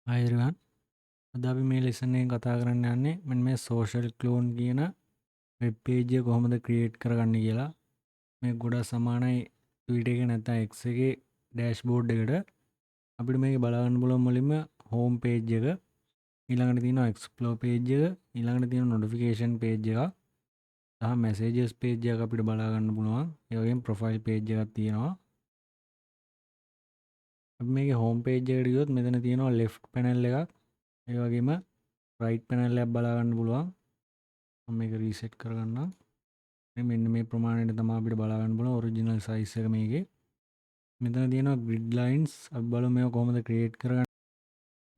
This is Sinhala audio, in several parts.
Hi everyone. අද අපි මේ ලෙසන් එකෙන් කතා කරන්න යන්නේ මෙන්න මේ social clone කියන වෙබ් page එක කොහොමද create කරගන්නේ කියලා. මේ ගොඩක් සමානයි Twitter එකේ නැත්නම් X එකේ dashboard එකට. අපිට මේක බලා ගන්න පුළුවන් මුලින්ම home page එක, ඊළඟට තියෙනවා explore page එක, ඊළඟට තියෙනවා notification page එක, සහ messages page එක අපිට බලා ගන්න පුළුවන්. ඒ වගේම profile page එකක් තියෙනවා. අපි මේකේ home page එකට ගියොත් මෙතන තියෙනවා left panel එකක්. ඒ වගේම right panel එකක් බලා ගන්න පුළුවන්. මම මේක රීසෙට් කරගන්නම්. මෙන්න මේ ප්‍රමාණයට තමයි අපිට බලා ගන්න පුළුවන් ඔරිජිනල් සයිස් එක මේකේ. මෙතන තියෙනවා grid lines. අපි බලමු මේක කොහොමද create කරගන්නේ.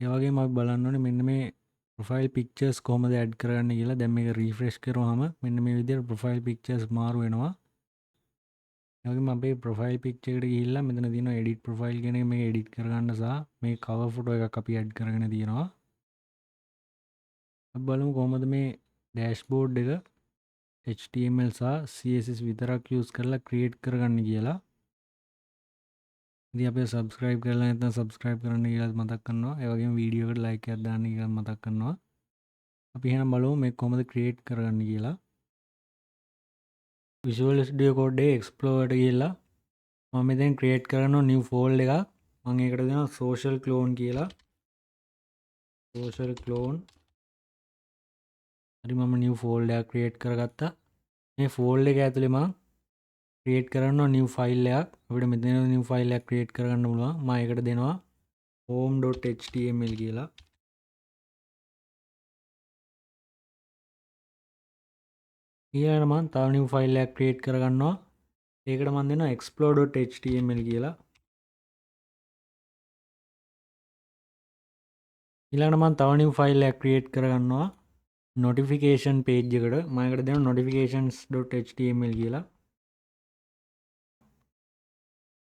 ඒ වගේම අපි බලන්න ඕනේ මෙන්න මේ profile pictures කොහොමද add කරගන්නේ කියලා. දැන් මේක refresh කරාම මෙන්න මේ විදිහට profile pictures මාරු වෙනවා. ඒ වගේම අපේ profile picture එකට ගිහිල්ලා මෙතන තියෙනවා edit profile කියන එක මේක edit කරගන්න සහ මේ cover photo එකක් අපි add කරගෙන තියෙනවා. අපි බලමු කොහොමද මේ dashboard එක HTML සහ CSS විතරක් use කරලා create කරගන්න කියලා. ඉතින් අපි subscribe කරලා නැත්නම් subscribe කරන්න කියලා මතක් කරනවා. ඒ වගේම වීඩියෝ එකට like එකක් දාන්න කියලා මතක් කරනවා. අපි එහෙනම් බලමු මේක කොහොමද create කරගන්න කියලා. Visual Studio Code එකේ Explorer එකට ගිහලා මම මෙතෙන් create කරනවා new folder එකක්. මම ඒකට දෙනවා social clone කියලා. social clone. හරි මම new folder එකක් create කරගත්තා. මේ folder එක ඇතුලේ මම create කරනවා new file එකක්. අපිට මෙතන new file එකක් create කරගන්න පුළුවන්. මම ඒකට දෙනවා home.html කියලා. ඊළඟට මම තව new file එකක් create කරගන්නවා. ඒකට මම දෙනවා explore.html කියලා. ඊළඟට මම තව new file එකක් create කරගන්නවා notification page එකට. මම ඒකට දෙනවා notifications.html කියලා.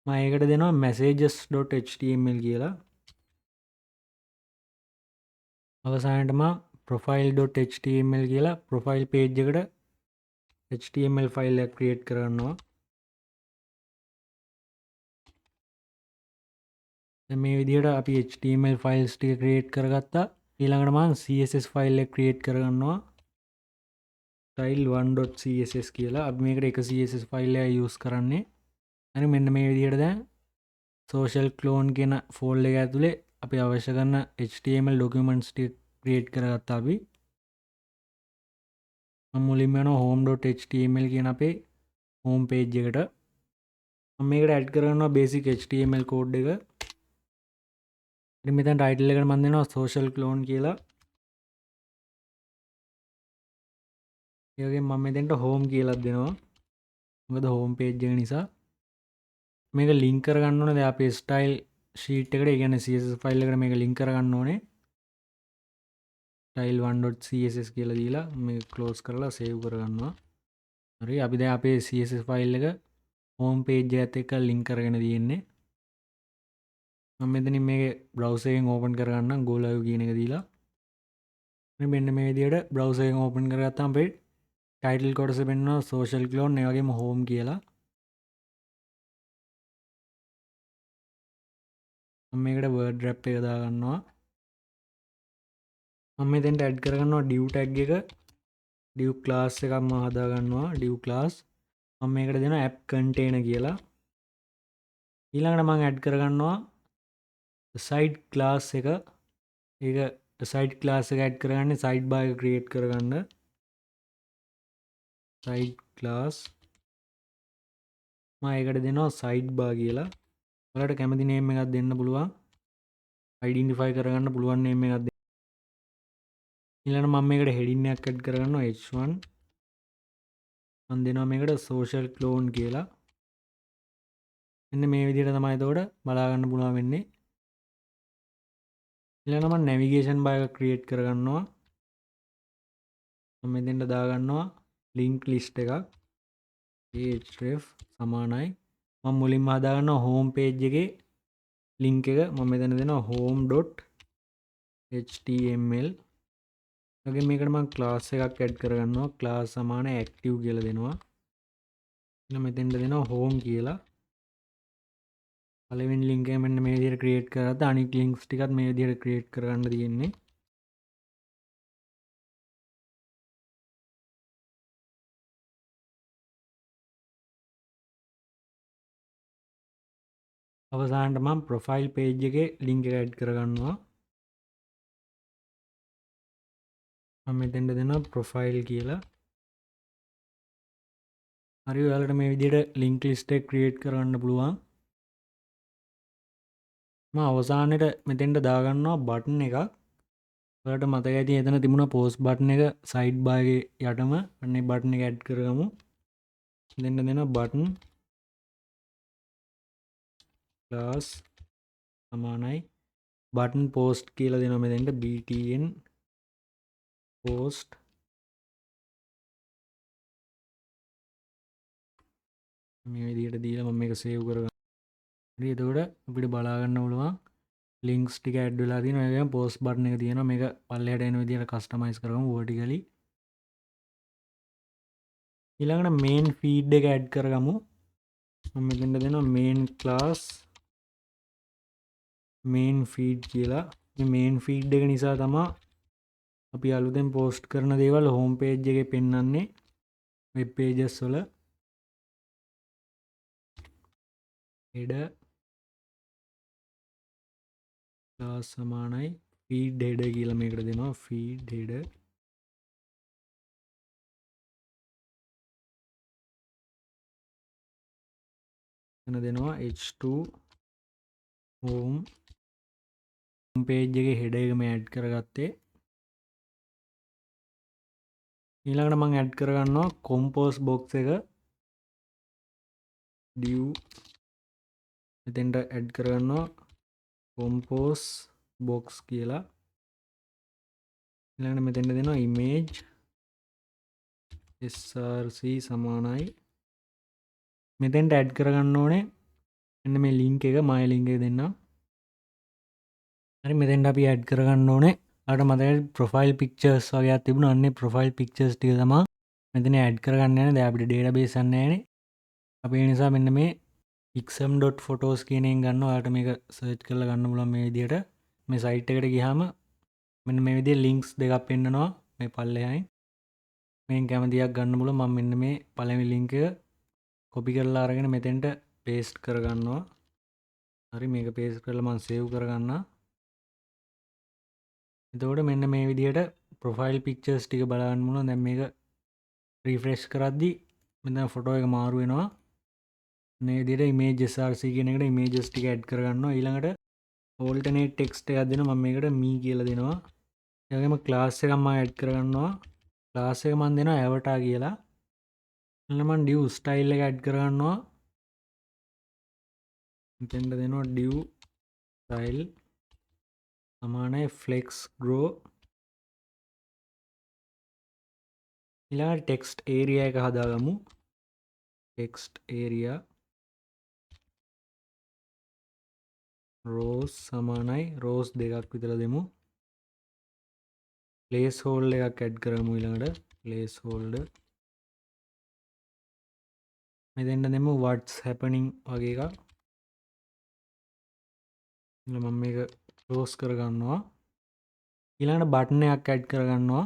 මම ඒකට දෙනවා messages.html කියලා. අවසානයේට මම profile.html කියලා profile page එකට HTML ෆයිල් එකක් ක්‍රියේට් කරගන්නවා. දැන් මේ විදිහට අපි HTML ෆයිල්ස් ටික ක්‍රියේට් කරගත්තා. ඊළඟට මම CSS ෆයිල් එක ක්‍රියේට් කරගන්නවා. style1.css කියලා. අපි මේකට එක CSS ෆයිල් එකක් යූස් කරන්නේ. හරි මෙන්න මේ විදිහට දැන් social clone කියන ෆෝල්ඩර් එක ඇතුලේ අපි අවශ්‍ය කරන HTML documents ටික ක්‍රියේට් කරගත්තා අපි. මම මුලින්ම යනවා home.html කියන අපේ home page එකට. මම මේකට add කරගන්නවා basic HTML code එක. ඉතින් මෙතන title එකට මම දෙනවා social clone කියලා. ඒ වගේම මම මෙතෙන්ට home කියලා දෙනවා. මොකද home page එක නිසා. මේක link කරගන්න ඕනේ. දැන් අපේ style sheet එකට, ඒ කියන්නේ CSS file එකට මේක link කරගන්න ඕනේ. style1.css කියලා දීලා මේක close කරලා save කරගන්නවා. හරි අපි දැන් අපේ CSS file එක home page එකත් එක්ක link කරගෙන තියෙන්නේ. මම මෙතනින් මේක browser එකෙන් open කරගන්නම් go live කියන එක දීලා. මෙන්න මේ විදිහට browser එකෙන් open කරගත්තාම අපේ title කොටස පෙන්වනවා social clone ඒ වගේම home කියලා. මම මේකට word wrap එක දාගන්නවා. මම මෙතෙන්ට add කරගන්නවා div tag එක. div class එකක් මම හදා ගන්නවා div class. මම මේකට දෙනවා app container කියලා. ඊළඟට මම add කරගන්නවා site class එක. ඒක site class එක add කරගන්නේ sidebar එක create කරගන්න. site class මම ඒකට දෙනවා sidebar කියලා. ඔයාලට කැමති name එකක් දෙන්න පුළුවන්. identify කරගන්න පුළුවන් name එකක් දෙන්න. ඊළඟට මම මේකට heading එකක් add කරගන්නවා h1. මම දෙනවා මේකට social clone කියලා. මෙන්න මේ විදිහට තමයි එතකොට බලා ගන්න පුළුවන් වෙන්නේ. ඊළඟට මම navigation bar එක create කරගන්නවා. මම මෙතෙන්ට දාගන්නවා link list එකක්. href සමානයි. මම මුලින්ම හදාගන්නවා home page එකේ link එක. මම මෙතන දෙනවා home.html. වගේ මේකට මම class එකක් add කරගන්නවා. class සමාන active කියලා දෙනවා. ඊළඟ මෙතෙන්ට දෙනවා home කියලා. පළවෙනි ලින්ක් එක මෙන්න මේ විදිහට ක්‍රියේට් කරගත්තා. අනිත් ලින්ක්ස් ටිකත් මේ විදිහට ක්‍රියේට් කරගන්න තියෙන්නේ. අවසානට මම ප්‍රොෆයිල් පේජ් එකේ ලින්ක් එක ඇඩ් කරගන්නවා. මම මෙතෙන්ට දෙනවා ප්‍රොෆයිල් කියලා. හරි ඔයාලට මේ විදිහට ලින්ක් ලිස්ට් එක ක්‍රියේට් කරගන්න පුළුවන්. මම අවසානයේ මෙතෙන්ට දාගන්නවා බටන් එකක්. ඔයාලට මතක ඇති එතන තිබුණ පෝස්ට් බටන් එක සයිඩ් බාර් එකේ යටම අන්නේ බටන් එක ඇඩ් කරගමු. මෙතෙන්ට දෙනවා බටන් ක්ලාස් සමානයි බටන් පෝස්ට් කියලා දෙනවා මෙතෙන්ට btn post මේ විදිහට දීලා මම මේක සේව් කරගන්නවා. හරි එතකොට අපිට බලා ගන්න පුළුවන් ලින්ක්ස් ටික ඇඩ් වෙලා තියෙනවා. ඒ වගේම පෝස්ට් බටන් එක තියෙනවා. මේක පල්ලෙහාට එන විදිහට කස්ටමයිස් කරගමු vertically. ඊළඟට මේන් ෆීඩ් එක ඇඩ් කරගමු. මම මෙතෙන්ට දෙනවා මේන් ක්ලාස් මේන් ෆීඩ් කියලා. මේ මේන් ෆීඩ් එක නිසා තමයි අපි අලුතෙන් පෝස්ට් කරන දේවල් හෝම් පේජ් එකේ පෙන්වන්නේ වෙබ් පේජස් වල. header ක්ලාස් සමානයි feed header කියලා මේකට දෙනවා feed header. එන දෙනවා h2 home page එකේ header එක මේ ඇඩ් කරගත්තේ. ඊළඟට මම ඇඩ් කරගන්නවා compose box එක div මෙතෙන්ට ඇඩ් කරගන්නවා compose box කියලා. ඊළඟට මෙතෙන්ට දෙනවා image src සමානයි. මෙතෙන්ට ඇඩ් කරගන්න ඕනේ මෙන්න මේ ලින්ක් එක my link එක දෙන්නම්. හරි මෙතෙන්ට අපි ඇඩ් කරගන්න ඕනේ අර මතකයි ප්‍රොෆයිල් පික්චර්ස් වගේක් තිබුණා. අන්නේ ප්‍රොෆයිල් පික්චර්ස් ටික තමයි මෙතන ඇඩ් කරගන්න යන්නේ. දැන් අපිට ඩේටාබේස් එකක් නැහැනේ. අපි ඒ නිසා මෙන්න මේ pixam.photos කියන එකෙන් ගන්න. ඔයාලට මේක සර්ච් කරලා ගන්න පුළුවන් මේ විදිහට. මේ සයිට් එකට ගියාම මෙන්න මේ විදිහේ ලින්ක්ස් දෙකක් පෙන්නනවා මේ පල්ලෙහායින්. මේන් කැමතියක් ගන්න පුළුවන්. මම මෙන්න මේ පළවෙනි ලින්ක් එක කොපි කරලා අරගෙන මෙතෙන්ට පේස්ට් කරගන්නවා. හරි මේක පේස්ට් කරලා මම සේව් කරගන්නවා. එතකොට මෙන්න මේ විදිහට ප්‍රොෆයිල් පික්චර්ස් ටික බලන්න පුළුවන්. දැන් මේක රිෆ්‍රෙෂ් කරද්දි මෙතන ෆොටෝ එක මාරු වෙනවා. මේ විදිහට image src කියන එකට images ටික ඇඩ් කරගන්නවා. ඊළඟට alternate text එකක් දෙනවා. මම මේකට me කියලා දෙනවා. ඒ වගේම class එකක් මම ඇඩ් කරගන්නවා. class එක මම දෙනවා avatar කියලා. ඊළඟ මම div style එක ඇඩ් කරගන්නවා. මෙතෙන්ට දෙනවා div style සමානයි flex grow. ඊළඟට text area එක හදාගමු. text area rows සමානයි rows දෙකක් විතර දෙමු. placeholder එකක් ඇඩ් කරමු. ඊළඟට placeholder මෙතෙන්ට දෙමු what's happening වගේ එකක්. මම මේක close කරගන්නවා. ඊළඟට බටන් එකක් ඇඩ් කරගන්නවා.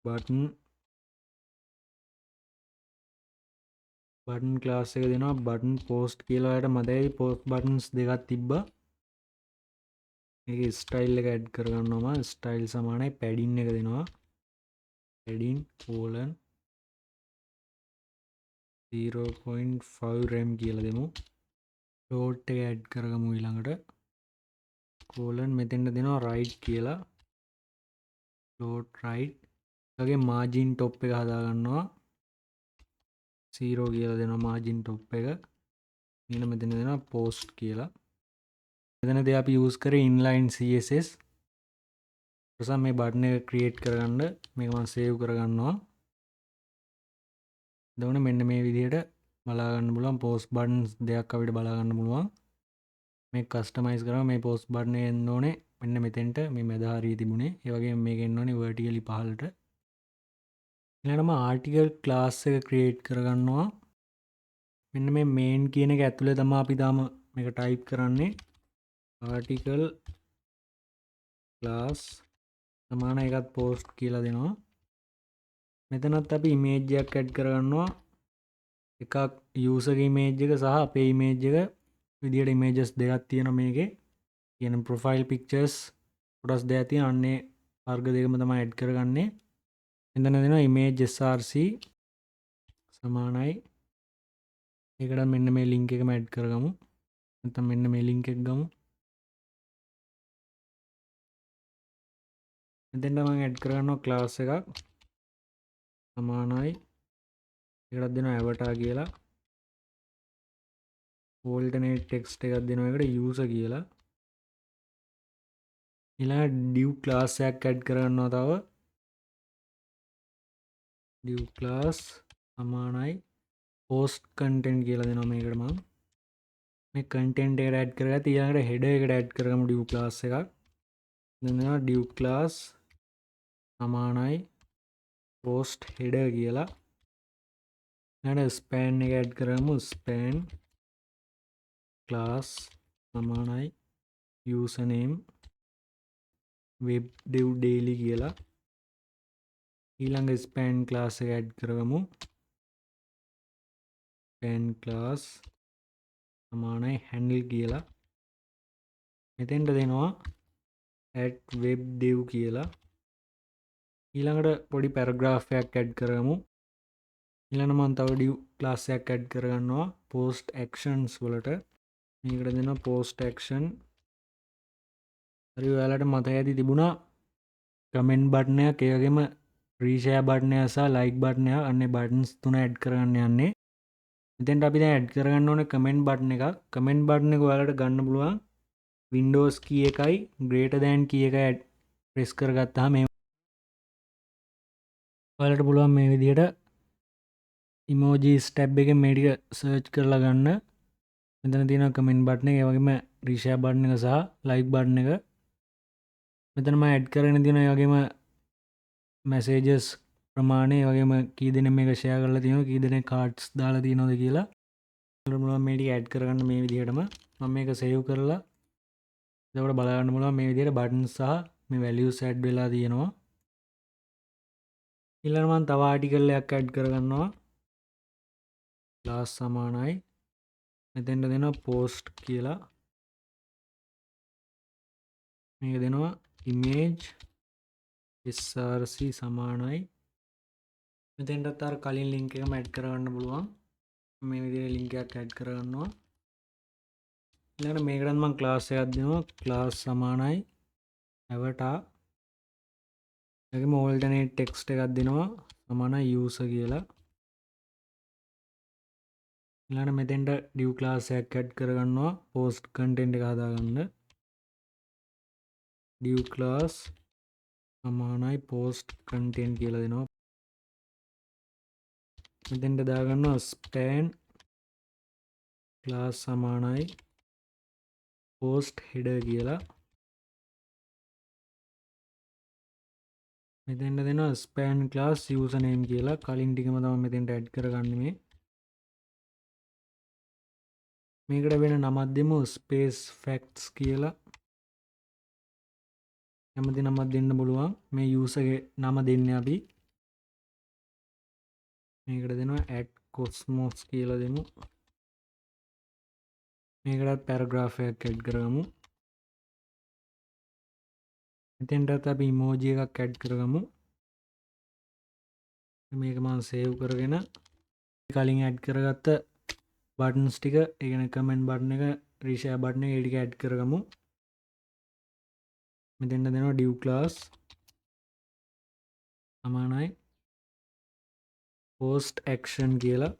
බටන් ක්ලාස් එක දෙනවා බටන් post කියලා. ඔයාලට මතකයි post buttons දෙකක් තිබ්බා. මේක ස්ටයිල් එක ඇඩ් කරගන්නවා. මම ස්ටයිල් සමානයි padding එක දෙනවා. padding colon 0.5 rem කියලා දෙමු. float එක ඇඩ් කරගමු. ඊළඟට colon මෙතෙන්ට දෙනවා right කියලා. float right. වගේ margin top එක හදා ගන්නවා. 0 කියලා දෙනවා margin top එක. ඊළඟ මෙතන දෙනවා post කියලා. මෙතනදී අපි use කරේ inline css. ප්‍රසම් මේ බටන් එක ක්‍රියේට් කරගන්න මේක මම සේව් කරගන්නවා. එතකොට මෙන්න මේ විදිහට බලා ගන්න පුළුවන් post buttons දෙකක් අපිට බලා ගන්න පුළුවන්. මේක කස්ටමයිස් කරාම මේ post button එක එන්න ඕනේ මෙන්න මෙතෙන්ට මේ මැද හරිය තිබුණේ. ඒ වගේම මේක එන්න ඕනේ vertically පහළට. ඊළඟට මම article class එක ක්‍රියේට් කරගන්නවා. මෙන්න මේ මේන් කියන එක ඇතුලේ තමයි අපි තාම මේක ටයිප් කරන්නේ article class සමාන එකත් post කියලා දෙනවා. මෙතනත් අපි image එකක් add කරගන්නවා. එකක් user image එක සහ අපේ image එක විදියට images දෙකක් තියෙනවා මේකේ. කියන profile pictures කොටස් දෙකක් තියෙන අන්නේ වර්ග දෙකම තමයි add කරගන්නේ. මෙතන දෙනවා image src සමානයි ඒකට මෙන්න මේ link එකම add කරගමු. නැත්නම් මෙන්න මේ link එක ගමු. මෙතෙන්ට මම add කරගන්නවා class එකක් සමානයි ඒකටත් දෙනවා avatar කියලා. alternate text එකක් දෙනවා ඒකට user කියලා. ඊළඟ div class එකක් add කරගන්නවා තව. div class සමානයි post content කියලා දෙනවා මේකට මම. මේ content එකට add කරගත්ත ඊළඟට header එකට add කරගමු div class එකක්. දැන් දෙනවා div class සමානයි post header කියලා. ඊළඟට span එක add කරගමු span class සමානයි username web dev daily කියලා. ඊළඟ span class එක add කරගමු span class සමානයි handle කියලා. මෙතෙන්ට දෙනවා add web dev කියලා. ඊළඟට පොඩි paragraph එකක් add කරගමු. ඊළඟට මම තව div class එකක් add කරගන්නවා post actions වලට. මේකට දෙනවා post action. හරි ඔයාලට මතක ඇති තිබුණා comment button එකක් ඒ වගේම reshare button එක සහ like button එක අන්නේ buttons තුන add කරගන්න යන්නේ. මෙතෙන්ට අපි දැන් add කරගන්න ඕනේ comment button එකක්. comment button එක ඔයාලට ගන්න පුළුවන් Windows key එකයි greater than key එකයි press කරගත්තාම මේ ඔයාලට පුළුවන් මේ විදිහට emojis tab එකෙන් මේ ටික search කරලා ගන්න. මෙතන තියෙනවා comment button එක, ඒ වගේම reshare button එක සහ like button එක. මෙතන මම add කරගෙන තියෙනවා ඒ වගේම messages ප්‍රමාණය, ඒ වගේම කී දෙනෙක් මේක share කරලා තියෙනවද, කී දෙනෙක් cards දාලා තියෙනවද කියලා. ඔයාලට පුළුවන් මේ ටික add කරගන්න මේ විදිහටම. මම මේක save කරලා එතකොට බලා ගන්න පුළුවන් මේ විදිහට buttons සහ මේ values add වෙලා තියෙනවා. ඊළඟට මම තව article එකක් add කරගන්නවා. class සමානයි මෙතෙන්ට දෙනවා post කියලා. මේක දෙනවා image src සමානයි. මෙතෙන්ටත් අර කලින් link එකම add කරගන්න පුළුවන්. මේ විදිහට link එකක් add කරගන්නවා. ඊළඟට මේකටත් මම class එකක් දෙනවා. class සමානයි avatar. ඒකම alternate text එකක් දෙනවා සමානයි user කියලා. ඊළඟට මෙතෙන්ට div class එකක් add කරගන්නවා post content එක හදාගන්න. div class සමානයි post content කියලා දෙනවා. මෙතෙන්ට දාගන්නවා span class සමානයි post header කියලා. මෙතෙන්ට දෙනවා span class username කියලා. කලින් ටිකම තමයි මෙතෙන්ට add කරගන්නේ මේ. මේකට වෙන නමක් දෙමු space facts කියලා. කැමති නමක් දෙන්න පුළුවන්. මේ userගේ නම දෙන්නේ අපි. මේකට දෙනවා @cosmos කියලා දෙමු. මේකටත් paragraph එකක් add කරගමු. මෙතෙන්ටත් අපි emoji එකක් add කරගමු. මේක මම save කරගෙන කලින් add කරගත්ත buttons ටික, ඒ කියන්නේ comment button එක, reshare button එක, ඒ ටික add කරගමු. මෙතෙන්ට දෙනවා div class සමානයි post action කියලා.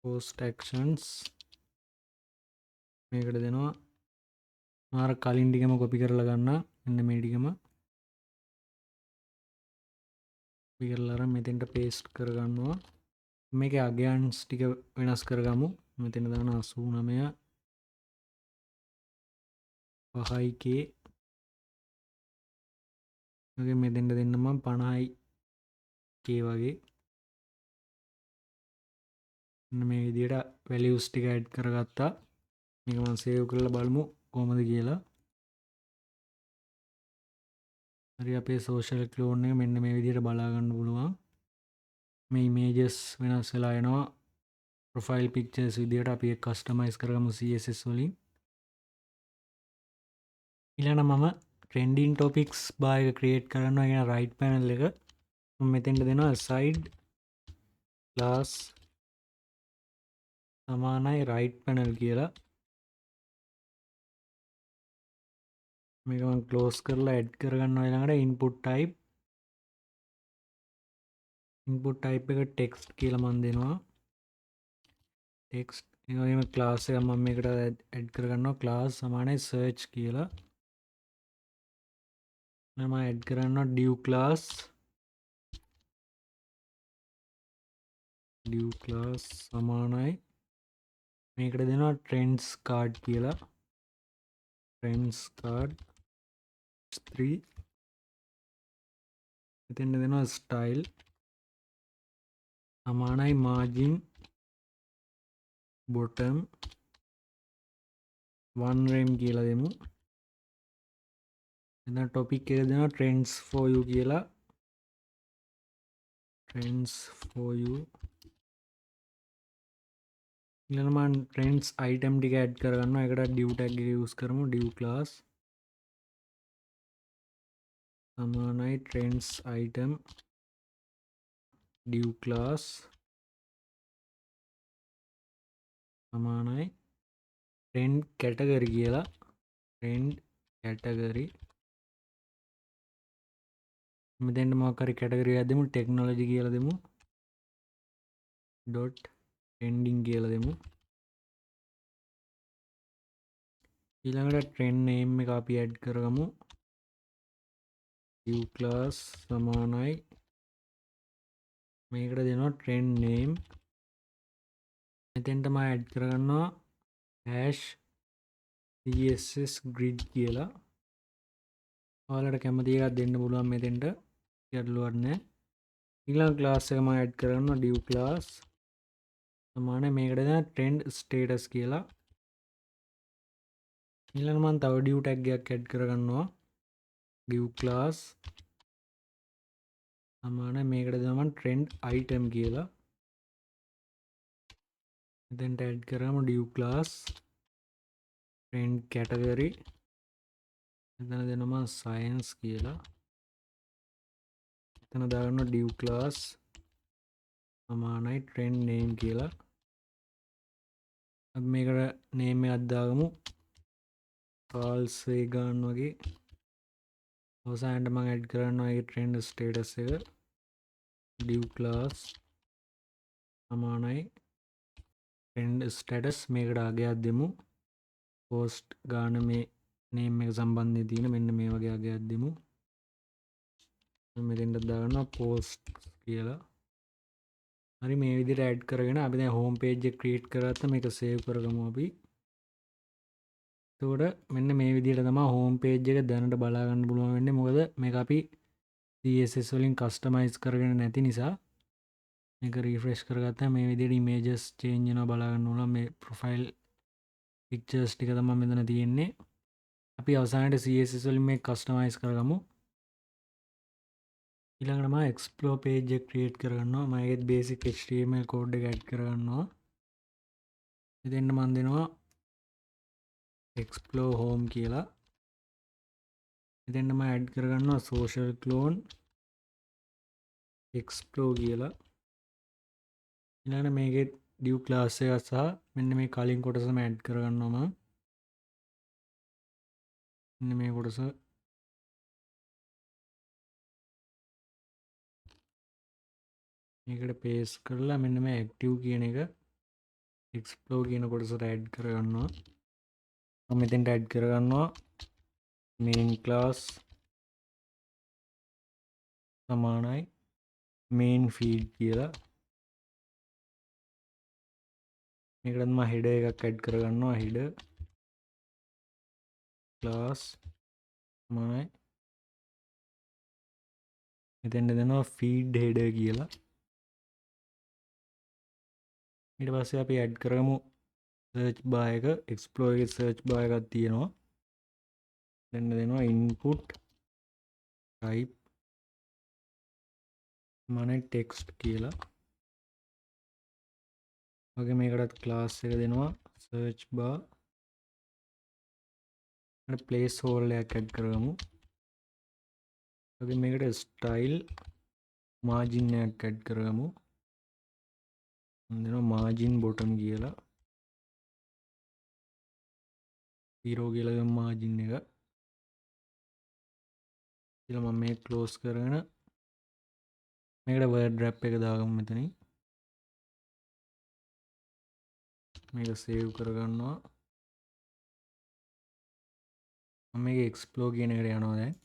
post actions මේකට දෙනවා මාර කලින් ටිකම copy කරලා ගන්න. මෙන්න මේ ටිකම copy කරලා අරන් මෙතෙන්ට paste කරගන්නවා. මේකේ against ටික වෙනස් කරගමු. මෙතන දාන 89 5k. ඔගේ මෙතෙන්ට දෙන්න මම 50k වගේ. මේ විදිහට වැලියුස් ටික ඇඩ් කරගත්තා. මේක මම සේව් කරලා බලමු කොහොමද කියලා. හරි අපේ සෝෂල් ක්ලෝන් එක මෙන්න මේ විදිහට බලා ගන්න පුළුවන්. මේ ඉමේජස් වෙනස් වෙලා එනවා. ප්‍රොෆයිල් පික්චර්ස් විදිහට අපි ඒක කස්ටමයිස් කරගමු CSS වලින්. ඊළඟට මම ට්‍රෙන්ඩින් ටොපික්ස් බාර් එක ක්‍රියේට් කරනවා. කියන රයිට් පැනල් එක මම මෙතෙන්ට දෙනවා side class සමානයි right panel කියලා. මේක මම ක්ලෝස් කරලා ඇඩ් කරගන්නවා. ඊළඟට input type එක text කියලා මම දෙනවා. text ඒ වගේම class එක මම මේකට ඇඩ් කරගන්නවා class සමානයි search කියලා. මම ඇඩ් කරනවා div class සමානයි මේකට දෙනවා trends card කියලා. trends card 3 මෙතෙන්ට දෙනවා style සමානයි margin bottom 1 rem කියලා දෙමු. එතන topic එක දෙනවා trends for you කියලා. trends for you ඊළඟ මම trends item ටික ඇඩ් කරගන්නවා. ඒකට div tag එක යූස් කරමු. div class සමානයි trends item div class සමානයි trend category කියලා. trend category මෙතෙන්ට මොකක් හරි category එකක් දෙමු. technology කියලා දෙමු. dot trending කියලා දෙමු. ඊළඟට trend name එක අපි ඇඩ් කරගමු. div class සමානයි මේකට දෙනවා trend name. මෙතෙන්ට මම ඇඩ් කරගන්නවා hash css grid කියලා. ඔයාලට කැමති එකක් දෙන්න පුළුවන් මෙතෙන්ට. ගැටලුවක් නැහැ. ඊළඟ class එක මම ඇඩ් කරගන්නවා div class සමානයි මේකට දෙනවා trend status කියලා. ඊළඟ මම තව div tag එකක් ඇඩ් කරගන්නවා. div class සමානයි මේකට දෙනවා මම trend item කියලා. මෙතෙන්ට ඇඩ් කරගමු div class trend category එතන දෙනවා මම science කියලා. එතන දාගන්නවා div class සමානයි trend name කියලා. අපි මේකට name එකක් දාගමු Carl Sagan වගේ. අවසානට මම ඇඩ් කරනවා ඒකේ trend status එක. div class සමානයි trend status මේකට අගයක් දෙමු. post ගාන මේ name එක සම්බන්ධයෙන් තියෙන මෙන්න මේ වගේ අගයක් දෙමු. මෙතෙන්ට දාගන්නවා post කියලා. හරි මේ විදිහට ඇඩ් කරගෙන අපි දැන් home page එක create කරගත්තා. මේක save කරගමු අපි. එතකොට මෙන්න මේ විදිහට තමයි home page එක දැනට බලා ගන්න පුළුවන් වෙන්නේ. මොකද මේක අපි CSS වලින් customize කරගෙන නැති නිසා මේක refresh කරගත්තාම මේ විදිහට images change වෙනවා බලා ගන්න ඕන. මේ profile pictures ටික තමයි මෙතන තියෙන්නේ. අපි අවසානයේ CSS වලින් මේක customize කරගමු. ඊළඟට මම explore page එක create කරගන්නවා. මම ඒකෙත් basic HTML code එක add කරගන්නවා. මෙතෙන්ට මම දෙනවා explore home කියලා. මෙතෙන්ට මම add කරගන්නවා social clone explore කියලා. ඊළඟට මේකේ div class එක සහ මෙන්න මේ කලින් කොටසම add කරගන්නවා මම. මෙන්න මේ කොටස මේකට paste කරලා මෙන්න මේ active කියන එක explore කියන කොටසට add කරගන්නවා. මම මෙතෙන්ට add කරගන්නවා main class සමානයි main feed කියලා. මේකටත් මම header එකක් add කරගන්නවා. header class සමානයි මෙතෙන්ට දෙනවා feed header කියලා. ඊට පස්සේ අපි ඇඩ් කරමු සර්ච් බාර් එක. එක්ස්ප්ලෝර් එකේ සර්ච් බාර් එකක් තියෙනවා. දෙන්න දෙනවා input type මනේ text කියලා. වගේ මේකටත් ක්ලාස් එක දෙනවා search bar. and place holder එකක් ඇඩ් කරගමු. වගේ මේකට style margin එකක් ඇඩ් කරගමු. දෙනවා margin bottom කියලා. 0 කියලා ගමු margin එක. ඊළඟ මම මේක close කරගෙන මේකට word wrap එක දාගමු මෙතනින්. මේක save කරගන්නවා. මම මේක explore කියන එකට යනවා දැන්.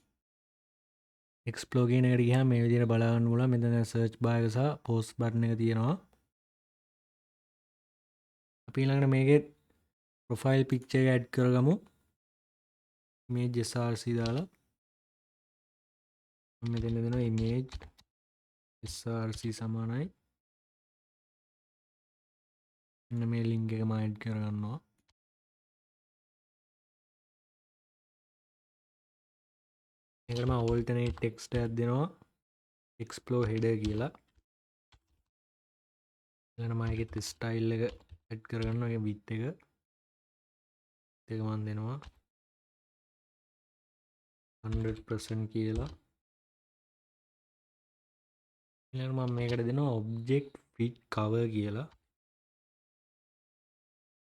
explore කියන එකට ගියාම මේ විදිහට බලා ගන්න පුළුවන්. මෙතන search bar එක සහ post button එක තියෙනවා. අපි ඊළඟට මේකේ profile picture එක add කරගමු. image src දාලා මම මෙතන දෙනවා image src සමානයි. මෙන්න මේ link එක මම add කරගන්නවා. මේකට මම alternate text එකක් දෙනවා. explore header කියලා. ඊළඟට මම ඒකෙත් style එක add කරගන්නවා. ඒකේ width එක මම දෙනවා 100% කියලා. ඊළඟට මම මේකට දෙනවා object fit cover කියලා.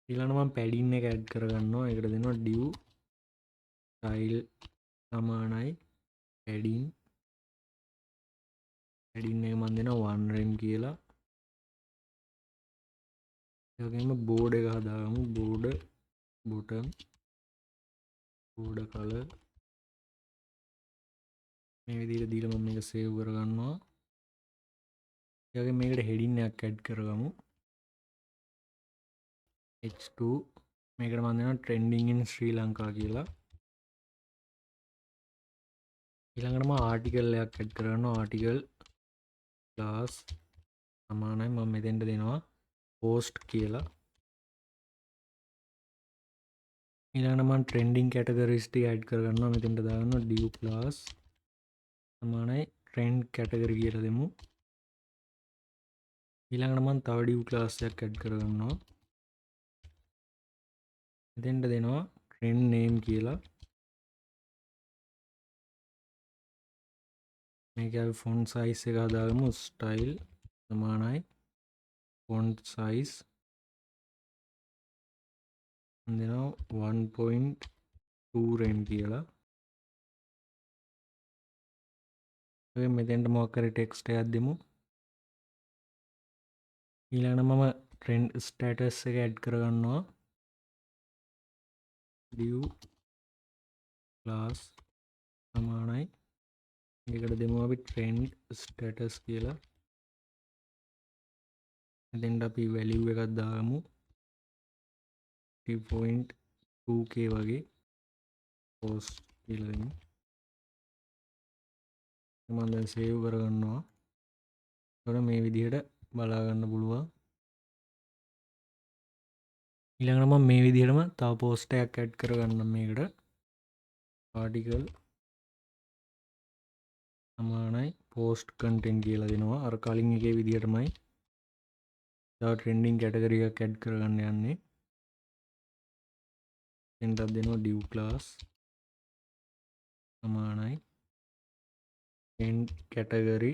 ඊළඟට මම padding එක add කරගන්නවා. ඒකට දෙනවා div style සමානයි padding එක මම දෙනවා 1 rem කියලා. ඒ වගේම border එක හදාගමු. border bottom border color මේ විදිහට දීලා මම මේක save කරගන්නවා. ඒ වගේම මේකට heading එකක් add කරගමු. h2 මේකට මම දෙනවා trending in Sri Lanka කියලා. ඊළඟට මම ආටිකල් එකක් ඇඩ් කරගන්නවා. ආටිකල් class සමානයි මම මෙතෙන්ට දෙනවා post කියලා. ඊළඟට මම trending categories ටික ඇඩ් කරගන්නවා. මෙතෙන්ට දාගන්නවා div class සමානයි trend category කියලා දෙමු. ඊළඟට මම තව div class එකක් ඇඩ් කරගන්නවා. මෙතෙන්ට දෙනවා trend name කියලා. මේක අපි font size එක හදාගමු. style සමානයි font size දෙනවා 1.2 rem කියලා. ඔය මෙතෙන්ට මොකක් හරි text එකක් දෙමු. ඊළඟට මම trend status එක add කරගන්නවා. div class සමානයි මේකට දෙමු අපි trend status කියලා. මෙතෙන්ට අපි value එකක් දාගමු 3.2k වගේ post කියලා දෙමු. මම දැන් save කරගන්නවා. එතකොට මේ විදිහට බලා ගන්න පුළුවන්. ඊළඟට මම මේ විදිහටම තව post එකක් add කරගන්නම් මේකට. article සමානයි post content කියලා දෙනවා. අර කලින් එකේ විදිහටමයි. තව trending category එකක් add කරගන්න යන්නේ. එතනට දෙනවා div class සමානයි trend category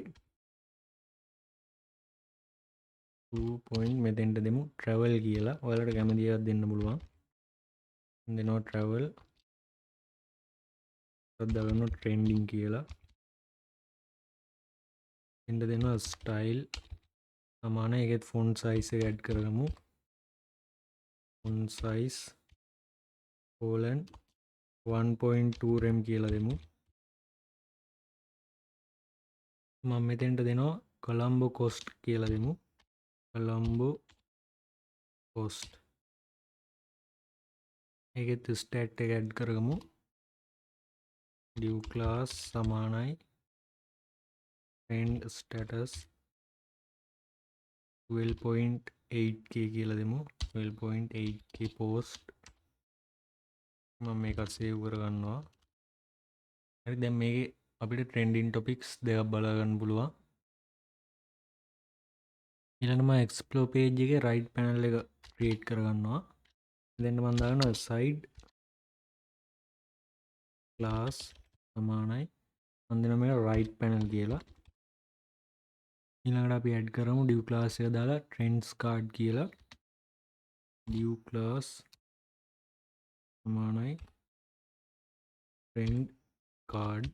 2. මෙතෙන්ට දෙමු travel කියලා. ඔයාලට කැමති එකක් දෙන්න පුළුවන්. දෙනවා travel දාගන්නවා trending කියලා. එතෙන්ට දෙනවා style සමානයි ඒකෙත් font size එක add කරගමු. font size 1.2 rem කියලා දෙමු. මම මෙතෙන්ට දෙනවා Colombo cost කියලා දෙමු. Colombo cost ඒකෙත් stat එක add කරගමු. div class සමානයි trend status 12.8 12.8k කියලා දෙමු. 12.8k post මම මේක සේව් කරගන්නවා. හරි දැන් මේකේ අපිට trending topics දෙකක් බලා ගන්න පුළුවන්. ඊළඟට මම explore page එකේ right panel එක create කරගන්නවා. දැන් මම දානවා side class සමානයි මම දෙනවා මේක right panel කියලා. ඊළඟට අපි add කරමු div class එක දාලා trends card කියලා. div class සමානයි trend card.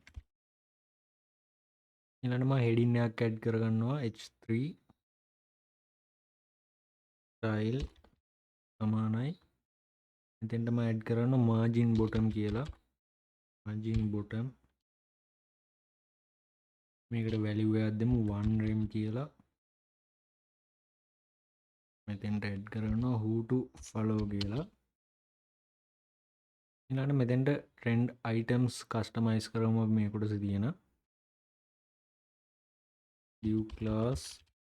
ඊළඟට මම heading එකක් add කරගන්නවා h3 style සමානයි. එතෙන්ට මම add කරනවා margin bottom කියලා. margin bottom මේකට value එකක් දෙමු 1 rem කියලා. මෙතෙන්ට add කරනවා who to follow කියලා. ඊළඟට මෙතෙන්ට trend items customize කරමු අපි මේ කොටසේ තියෙන div class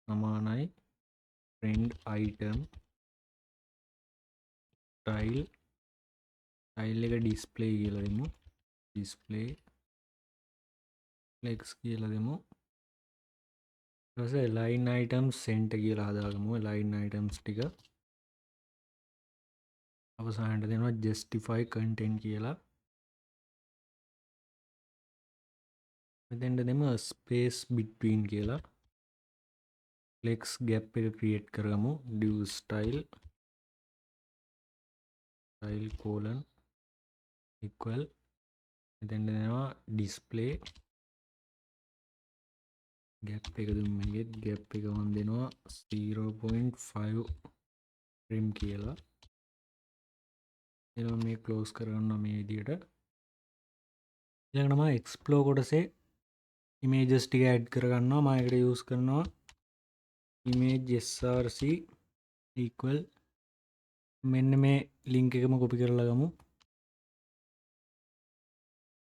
සමානයි trend item style එක display කියලා දෙමු. display flex කියලා දෙමු. ඊට පස්සේ line items center කියලා හදාගමු. line items ටික අවසානට දෙනවා justify content කියලා. මෙතෙන්ට දෙමු space between කියලා. flex gap එක create කරගමු. div style colon equal මෙතෙන්ට දෙනවා display gap එක දුන්නු මේකෙත් gap එක මම දෙනවා 0.5 rem කියලා. එනවා මේ close කරගන්නවා මේ විදියට. ඊළඟට මම explore කොටසේ images ටික add කරගන්නවා. මම ඒකට use කරනවා image src equal මෙන්න මේ link එකම copy කරලා ගමු.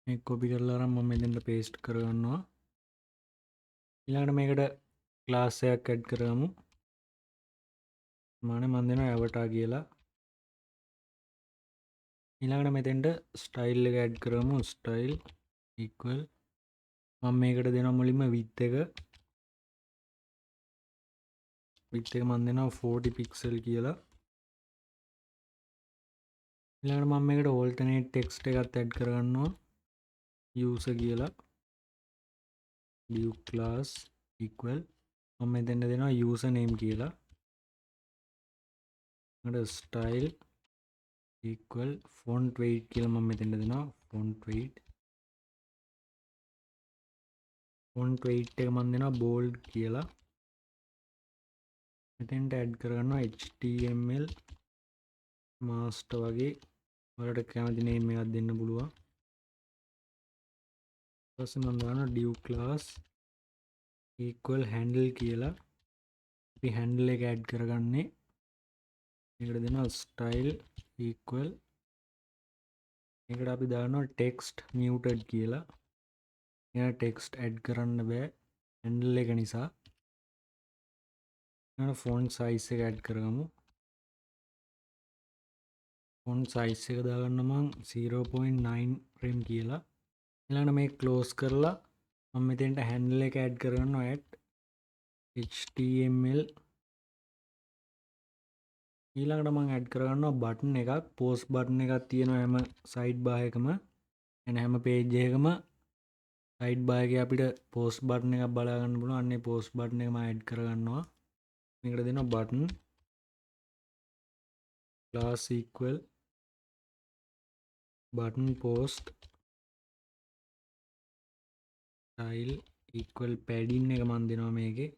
මේ copy කරලා අරන් මම මෙතෙන්ට paste කරගන්නවා. ඊළඟට මේකට class එකක් add කරගමු. මම දෙනවා avatar කියලා. ඊළඟට මෙතෙන්ට style එක add කරමු. style equal මම මේකට දෙනවා මුලින්ම width එක මම දෙනවා 40 pixel කියලා. ඊළඟට මම මේකට alternate text එකත් add කරගන්නවා. user කියලා. div class equal මම මෙතෙන්ට දෙනවා user name කියලා. ඊළඟට style equal font weight කියලා මම මෙතෙන්ට දෙනවා font weight එක මම දෙනවා bold කියලා. මෙතෙන්ට add කරගන්නවා html master වගේ ඔයාලට කැමති name එකක් දෙන්න පුළුවන්. ඊට පස්සේ මම දානවා div class equal handle කියලා. අපි handle එක add කරගන්නේ මේකට දෙනවා style equal මේකට අපි දානවා text muted කියලා. එයා text add කරන්න බෑ handle එක නිසා. ඊළඟ font size එක add කරගමු. font size එක දාගන්න මම 0.9 rem කියලා. ඊළඟට මේක close කරලා මම මෙතෙන්ට handle එක add කරගන්නවා at html. ඊළඟට මම add කරගන්නවා button එකක්. post button එකක් තියෙනවා හැම side bar එකම. එන හැම page එකකම side bar එකේ අපිට post button එකක් බලා ගන්න පුළුවන්. අන්නේ post button එක මම add කරගන්නවා. මේකට දෙනවා button class equal button post style equal padding එක මම දෙනවා මේකේ.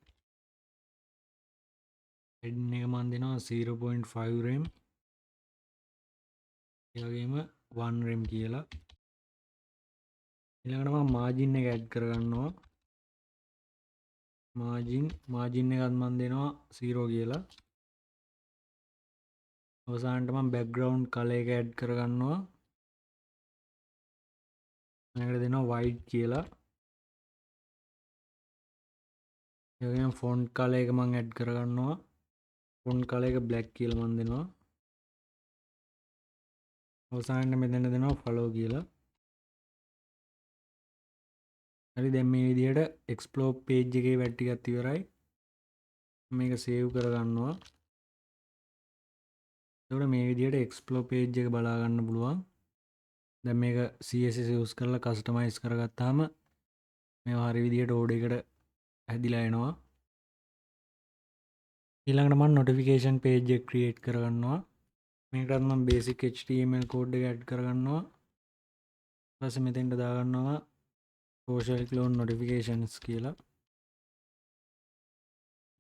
padding එක මම දෙනවා 0.5 rem. ඒ වගේම 1 rem කියලා. ඊළඟට මම margin එක add කරගන්නවා. margin එකත් මම දෙනවා 0 කියලා. අවසානට මම background color එක add කරගන්නවා. මේකට දෙනවා white කියලා. ඒ වගේම font color එක මම add කරගන්නවා ෆොන්ට් කලර් එක black කියලා මම දෙනවා. අවසානයේ මෙතන දෙනවා follow කියලා. හරි දැන් මේ විදිහට explore page එකේ වැඩ ටිකක් ඉවරයි. මේක save කරගන්නවා. එතකොට මේ විදිහට explore page එක බලා ගන්න පුළුවන්. දැන් මේක CSS use කරලා customize කරගත්තාම මේවා හරි විදිහට order එකට හැදිලා එනවා. ඊළඟට මම notification page එක create කරගන්නවා. මේකටත් මම basic HTML code එක add කරගන්නවා. ඊට පස්සේ මෙතෙන්ට දාගන්නවා social clone notifications කියලා.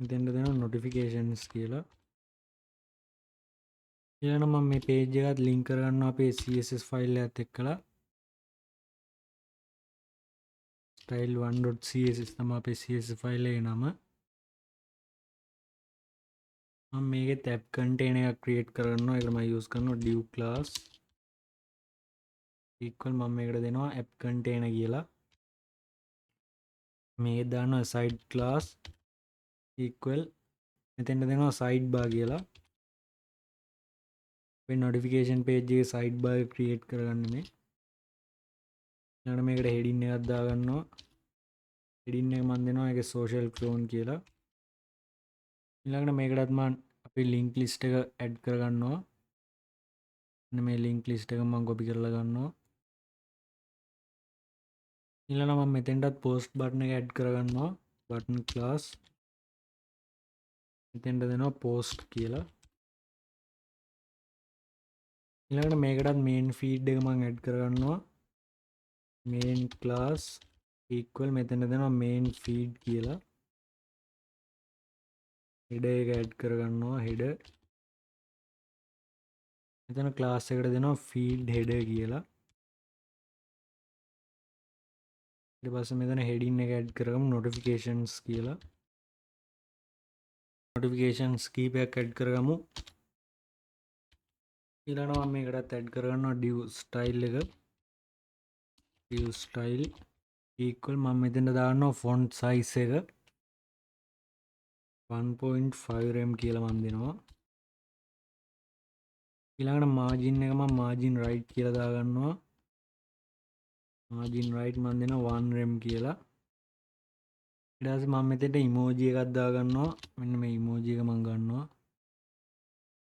මෙතෙන්ට දෙනවා notifications කියලා. ඊළඟට මම මේ page එකත් link කරගන්නවා අපේ CSS file එකත් එක්කලා. style1.css තමයි අපේ CSS file එකේ නම. මම මේකෙත් app container එකක් create කරගන්නවා. ඒකට මම use කරනවා div class equal මම මේකට දෙනවා app container කියලා. මේක දානවා side class equal මෙතෙන්ට දෙනවා sidebar කියලා. මේ notification page එකේ sidebar එක create කරගන්න මේ. ඊළඟට මේකට heading එකක් දාගන්නවා. heading එක මම දෙනවා ඒකේ social clone කියලා. ඊළඟට මේකටත් මම අපේ link list එක add කරගන්නවා. මේ link list එක මම copy කරලා ගන්නවා. ඊළඟට මම මෙතෙන්ටත් post button එක add කරගන්නවා. button class මෙතෙන්ට දෙනවා post කියලා. ඊළඟට මේකටත් main feed එක මම add කරගන්නවා. main class equal මෙතෙන්ට දෙනවා main feed කියලා. header එක add කරගන්නවා header. මෙතන class එකට දෙනවා feed header කියලා. ඊට පස්සේ මෙතන heading එක add කරගමු notifications කියලා. notifications කීපයක් add කරගමු. ඊළඟට මම මේකටත් add කරගන්නවා div style එක. div style equal මම මෙතෙන්ට දාන්නවා font size එක 1.5 rem කියලා මම දෙනවා. ඊළඟට margin එක මම margin right කියලා දාගන්නවා. margin right මම දෙනවා 1 rem කියලා. ඊට පස්සේ මම මෙතෙන්ට emoji එකක් දාගන්නවා. මෙන්න මේ emoji එක මම ගන්නවා.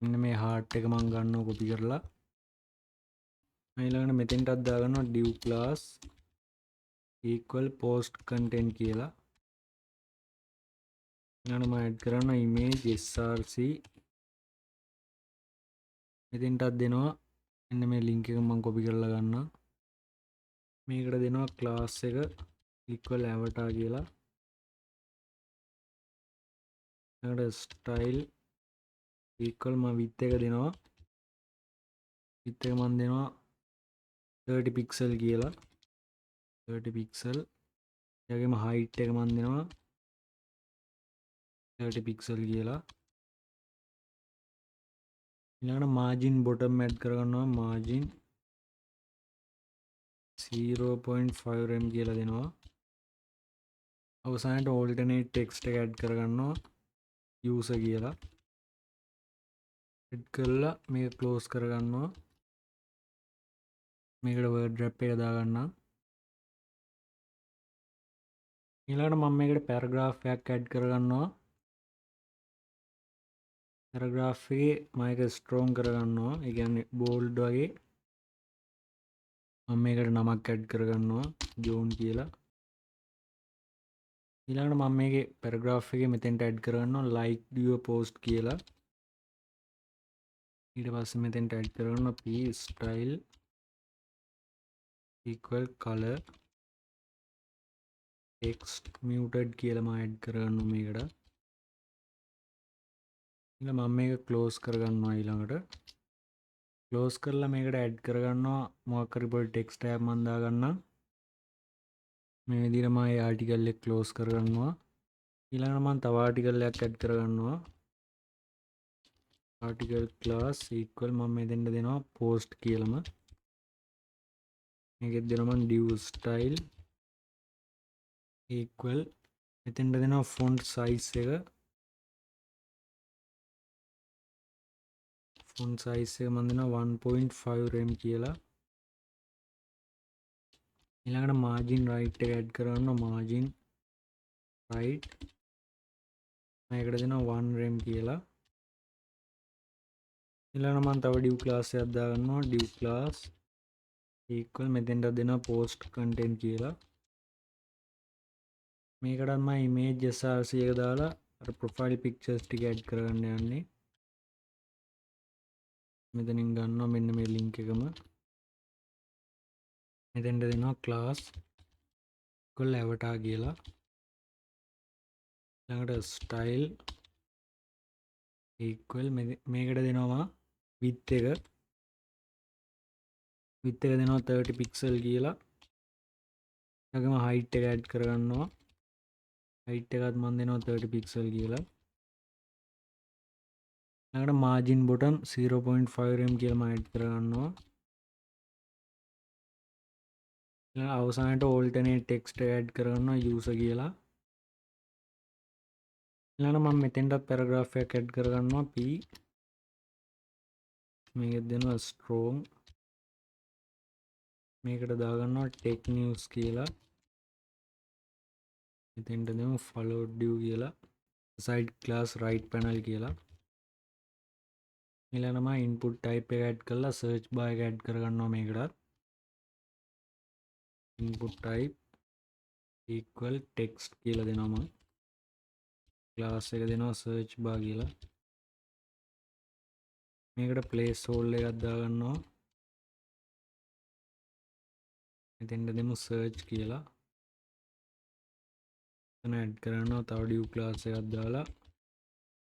මෙන්න මේ heart එක මම ගන්නවා copy කරලා. ඊළඟට මෙතෙන්ටත් දාගන්නවා div class equal post content කියලා. ඊළඟට මම add කරනවා image src. මෙතෙන්ටත් දෙනවා මෙන්න මේ link එක මම copy කරලා ගන්නවා. මේකට දෙනවා class එක equal avatar කියලා. ඊළඟට style equal මම width එක දෙනවා. width එක මම දෙනවා 30 pixel කියලා. 30 pixel. ඒ වගේම height එක මම දෙනවා 30 pixel කියලා. ඊළඟට margin bottom add කරගන්නවා margin 0.5 rem කියලා දෙනවා. අවසානයේ alternate text එක add කරගන්නවා user කියලා. add කරලා මේක close කරගන්නවා. මේකට word wrap එක දාගන්නවා. ඊළඟට මම මේකට paragraph එකක් add කරගන්නවා. paragraph එකේ මම ඒක strong කරගන්නවා. ඒ කියන්නේ bold වගේ. මම මේකට නමක් add කරගන්නවා John කියලා. ඊළඟට මම මේකේ paragraph එකේ මෙතෙන්ට add කරගන්නවා like your post කියලා. ඊට පස්සේ මෙතෙන්ට add කරගන්නවා p style equal color text muted කියලා මම add කරගන්නවා මේකට. ඊළඟ මම මේක close කරගන්නවා ඊළඟට. close කරලා මේකට add කරගන්නවා මොකක් හරි පොඩි text එකක් මම දාගන්නම්. මේ විදිහට මම ඒ article එක close කරගන්නවා. ඊළඟට මම තව article එකක් add කරගන්නවා. article class equal මම මෙතෙන්ට දෙනවා post කියලාම. මේකෙත් දෙනවා මම div style equal මෙතෙන්ට දෙනවා font size එක ෆොන්ට් සයිස් එක මම දෙනවා 1.5 rem කියලා. ඊළඟට මාර්ජින් රයිට් එක ඇඩ් කරගන්න. මාර්ජින් රයිට් මේකට දෙනවා 1 rem කියලා. ඊළඟට මම තව div class එකක් දාගන්නවා. div class equal මෙතෙන්ට දෙනවා post content කියලා. මේකටත් මම image src එක දාලා අර profile pictures ටික ඇඩ් කරගන්න යන්නේ. මෙතනින් ගන්නවා මෙන්න මේ link එකම. මෙතෙන්ට දෙනවා class equal avatar කියලා. ඊළඟට style equal මේකට දෙනවා width එක දෙනවා 30 pixel කියලා. ඊළඟම height එක ඇඩ් කරගන්නවා. height එකත් මම දෙනවා 30 pixel කියලා. ඊළඟට margin bottom 0.5 rem කියලා මම ඇඩ් කරගන්නවා. ඊළඟ අවසානයේ alternate text එක ඇඩ් කරගන්නවා user කියලා. ඊළඟට මම මෙතෙන්ටත් paragraph එකක් ඇඩ් කරගන්නවා p. මේකෙත් දෙනවා strong. මේකට දාගන්නවා tech news කියලා. මෙතෙන්ට දෙමු follow div කියලා. side class right panel කියලා. ඊළඟට මම input type එක ඇඩ් කරලා search bar එක ඇඩ් කරගන්නවා මේකටත්. input type equal text කියලා දෙනවා මම. class එක දෙනවා search bar කියලා. මේකට placeholder එකක් දාගන්නවා. මෙතෙන්ට දෙමු search කියලා. එතන ඇඩ් කරනවා තව div class එකක් දාලා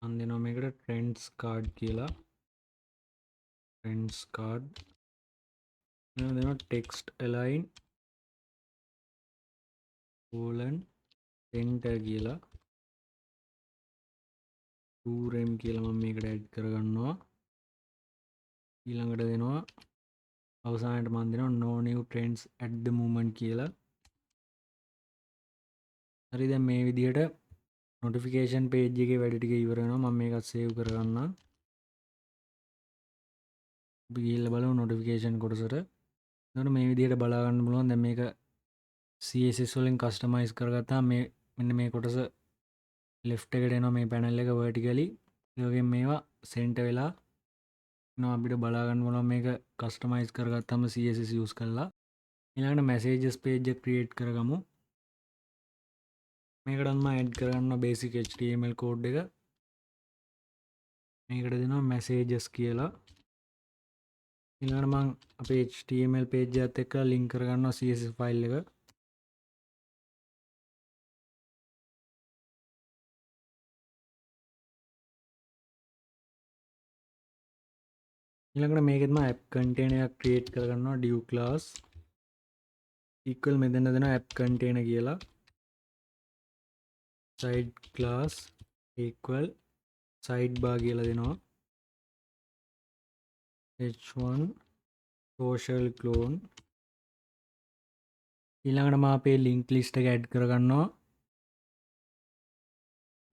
මම දෙනවා මේකට trends card කියලා. trends card ඊළඟ දෙනවා text align colon center කියලා. 2 rem කියලා මම මේකට ඇඩ් කරගන්නවා. ඊළඟට දෙනවා අවසානයේට මම දෙනවා no new trends at the moment කියලා. හරි දැන් මේ විදිහට notification page එකේ වැඩ ටික ඉවර වෙනවා. මම මේකත් save කරගන්නම්. අපි ගිහිල්ලා බලමු notification කොටසට. එතකොට මේ විදිහට බලා ගන්න පුළුවන්. දැන් මේක CSS වලින් customize කරගත්තාම මේ මෙන්න මේ කොටස left එකට එනවා මේ panel එක vertically. ඒ වගේම මේවා center වෙලා එනවා අපිට බලා ගන්න පුළුවන් මේක customize කරගත්තාම CSS use කරලා. ඊළඟට messages page එක create කරගමු. මේකටත් මම add කරගන්නවා basic HTML code එක. මේකට දෙනවා messages කියලා. ඊළඟට මම අපේ HTML page එකත් එක්ක link කරගන්නවා CSS file එක. ඊළඟට මේකෙත් මම app container එකක් create කරගන්නවා div class equal මෙතන දෙනවා app container කියලා. side class equal sidebar කියලා දෙනවා. h1 social clone. ඊළඟට මම අපේ link list එක add කරගන්නවා.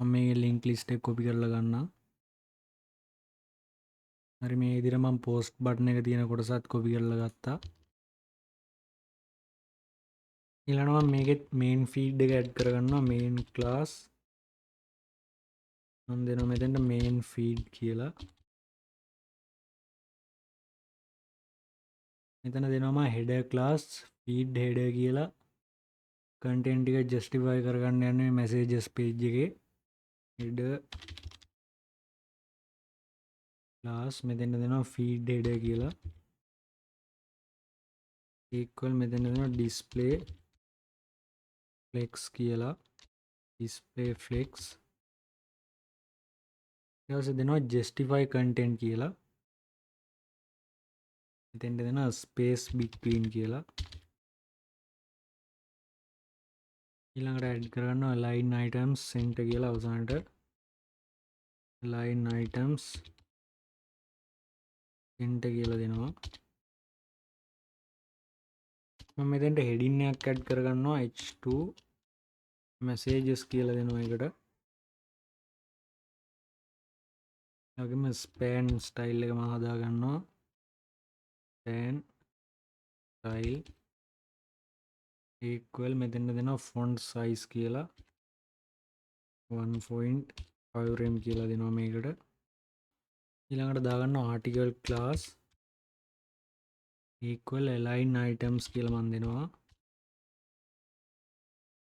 මම මේ link list එක copy කරලා ගන්නවා. හරි මේ විදිහට මම post button එක තියෙන කොටසත් copy කරලා ගත්තා. ඊළඟට මම මේකෙත් main feed එක add කරගන්නවා main class. මම දෙනවා මෙතෙන්ට main feed කියලා. මෙතන දෙනවා මම header class feed header කියලා. content ටික justify කරගන්න යන්නේ messages page එකේ. header class මෙතෙන්ට දෙනවා feed header කියලා. equal මෙතන දෙනවා display flex කියලා. display flex ඊට පස්සේ දෙනවා justify content කියලා. මෙතෙන්ට දෙනවා space between කියලා. ඊළඟට add කරගන්නවා align items center කියලා අවසානට. align items center කියලා දෙනවා. මම මෙතෙන්ට heading එකක් add කරගන්නවා h2 messages කියලා දෙනවා එකට. වගේම ස්පෑන් ස්ටයිල් එක මම හදා ගන්නවා. ස්පෑන් ස්ටයිල් equal මෙතෙන්ට දෙනවා font size කියලා 1.5 rem කියලා දෙනවා මේකට. ඊළඟට දාගන්න article class equal align items කියලා මම දෙනවා.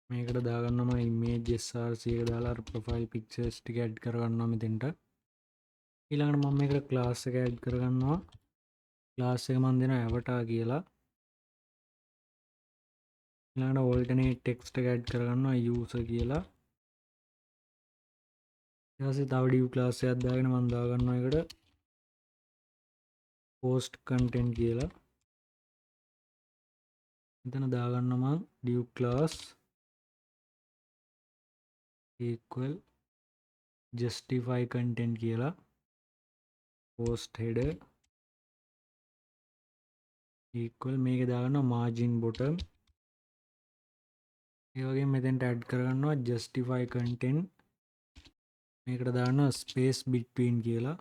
මේකට දාගන්නවා image src එක දාලා අර profile pictures ටික add කරගන්නවා මෙතෙන්ට. ඊළඟට මම මේකට class එක add කරගන්නවා. class එක මම දෙනවා avatar කියලා. ඊළඟට alternate text එක add කරගන්නවා user කියලා. ඊට පස්සේ තව div class එකක් දාගෙන මම දාගන්නවා එකට post content කියලා. මෙතන දාගන්නවා මම div class equal justify content කියලා. post header equal මේක දාගන්නවා margin bottom. ඒ වගේම මෙතෙන්ට add කරගන්නවා justify content. මේකට දාගන්නවා space between කියලා.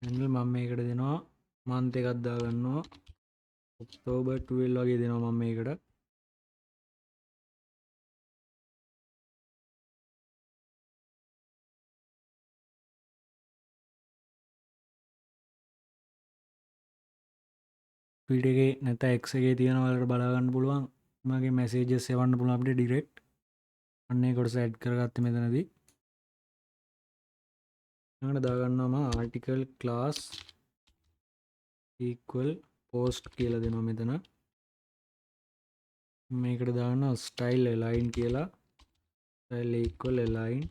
handle මම මේකට දෙනවා month එකක් දාගන්නවා October 12 වගේ දෙනවා මම මේකට. ට්වීට් එකේ නැත්නම් X එකේ තියෙන වලට බලා ගන්න පුළුවන්. මගේ messages එවන්න පුළුවන් අපිට direct. අන්න ඒ කොටස add කරගත්තේ මෙතනදී. ඊළඟට දාගන්නවා මම article class equal post කියලා දෙනවා මෙතන. මේකට දාගන්නවා style align කියලා. style equal align.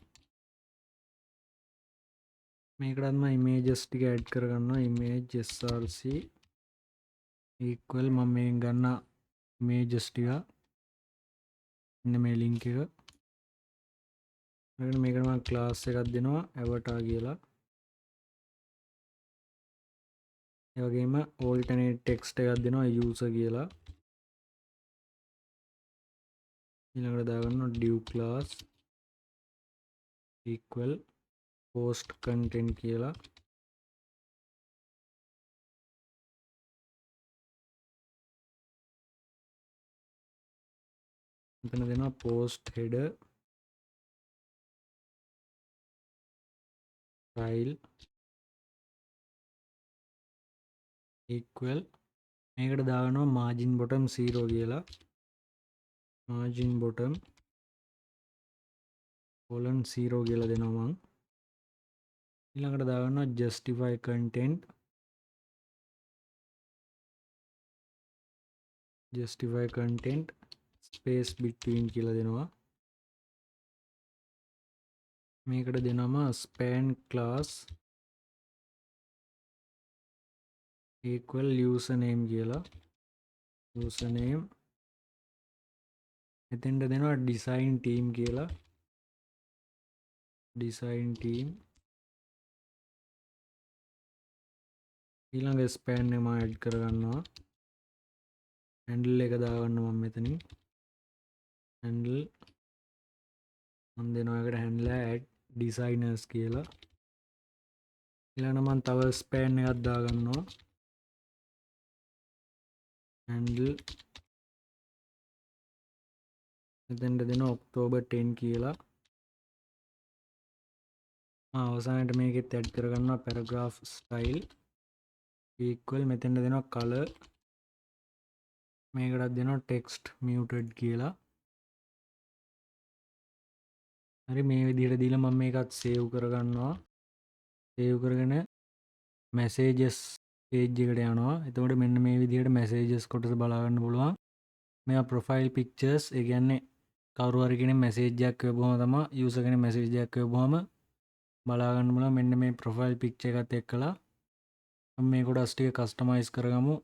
මේකටත් මම images ටික add කරගන්නවා image src equal මම මේෙන් ගන්න images ටික ඉන්න මේ link එක. මේකට මම class එකක් දෙනවා avatar කියලා. ඒ වගේම alternate text එකක් දෙනවා user කියලා. ඊළඟට දාගන්නවා div class equal post content කියලා. මෙතන දෙනවා post header style equal මේකට දාගන්නවා margin bottom 0 කියලා. margin bottom colon 0 කියලා දෙනවා මම. ඊළඟට දාගන්නවා justify content space between කියලා දෙනවා. මේකට දෙනවා span class equal username කියලා. username මෙතෙන්ට දෙනවා design team කියලා. design team ඊළඟ span එක මම add කරගන්නවා. handle එක දාගන්නවා මම මෙතනින්. handle මම දෙනවා එකට handle add designers කියලා. ඊළඟට මම තව span එකක් දාගන්නවා. handle මෙතෙන්ට දෙනවා October 10 කියලා. අවසානයට මේකෙත් add කරගන්නවා paragraph style equal මෙතෙන්ට දෙනවා color මේකටත් දෙනවා text muted කියලා. හරි මේ විදිහට දීලා මම මේකත් save කරගන්නවා. save කරගෙන messages page එකට යනවා. එතකොට මෙන්න මේ විදිහට messages කොටස බලා ගන්න පුළුවන්. මේවා profile pictures ඒ කියන්නේ කවුරු හරි කෙනෙක් message එකක් එවුවම තමයි user කෙනෙක් message එකක් එවුවම බලා ගන්න පුළුවන් මෙන්න මේ ප්‍රොෆයිල් පික්චර් එකත් එක්කලා මේ කොටස් ටික කස්ටමයිස් කරගමු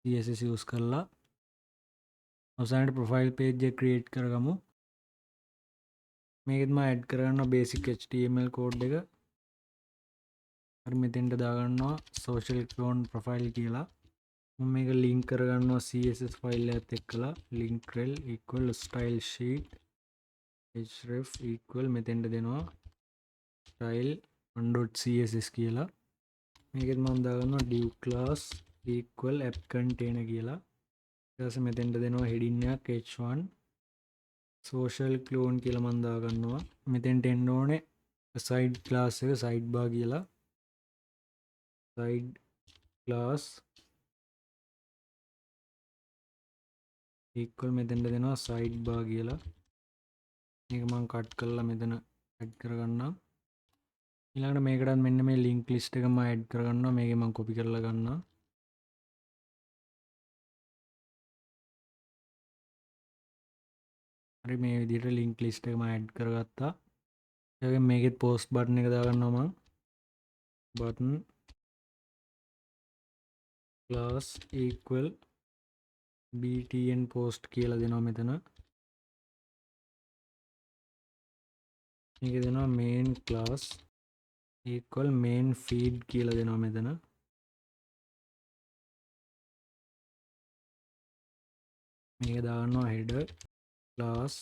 CSS යූස් කරලා අවසානයේ ප්‍රොෆයිල් පේජ් එක ක්‍රියේට් කරගමු මේකෙත් මම ඇඩ් කරගන්නවා බේසික් HTML කෝඩ් එක හරි මෙතෙන්ට දාගන්නවා social clone profile කියලා මම මේක ලින්ක් කරගන්නවා CSS ෆයිල් එකත් එක්කලා link rel equal style sheet href equal මෙතෙන්ට දෙනවා style.css කියලා මේකෙත් මම දාගන්නවා div class equal app container කියලා ඊට පස්සේ මෙතෙන්ට දෙනවා heading එකක් h1 social clone කියලා මම දාගන්නවා මෙතෙන්ට එන්න ඕනේ side class එක sidebar කියලා side class equal මෙතෙන්ට දෙනවා sidebar කියලා මේක මම කට් කරලා මෙතන ඇඩ් කරගන්නම් ඊළඟට මේකටත් මෙන්න මේ link list එක මම ඇඩ් කරගන්නවා මේකේ මම copy කරලා ගන්නවා හරි මේ විදිහට link list එක මම ඇඩ් කරගත්තා ඒ වගේම මේකෙත් post button එක දාගන්නවා මම button class equal btn post කියලා දෙනවා මෙතන මේක දෙනවා main class equal main feed කියලා දෙනවා මෙතන මේක දාගන්නවා header class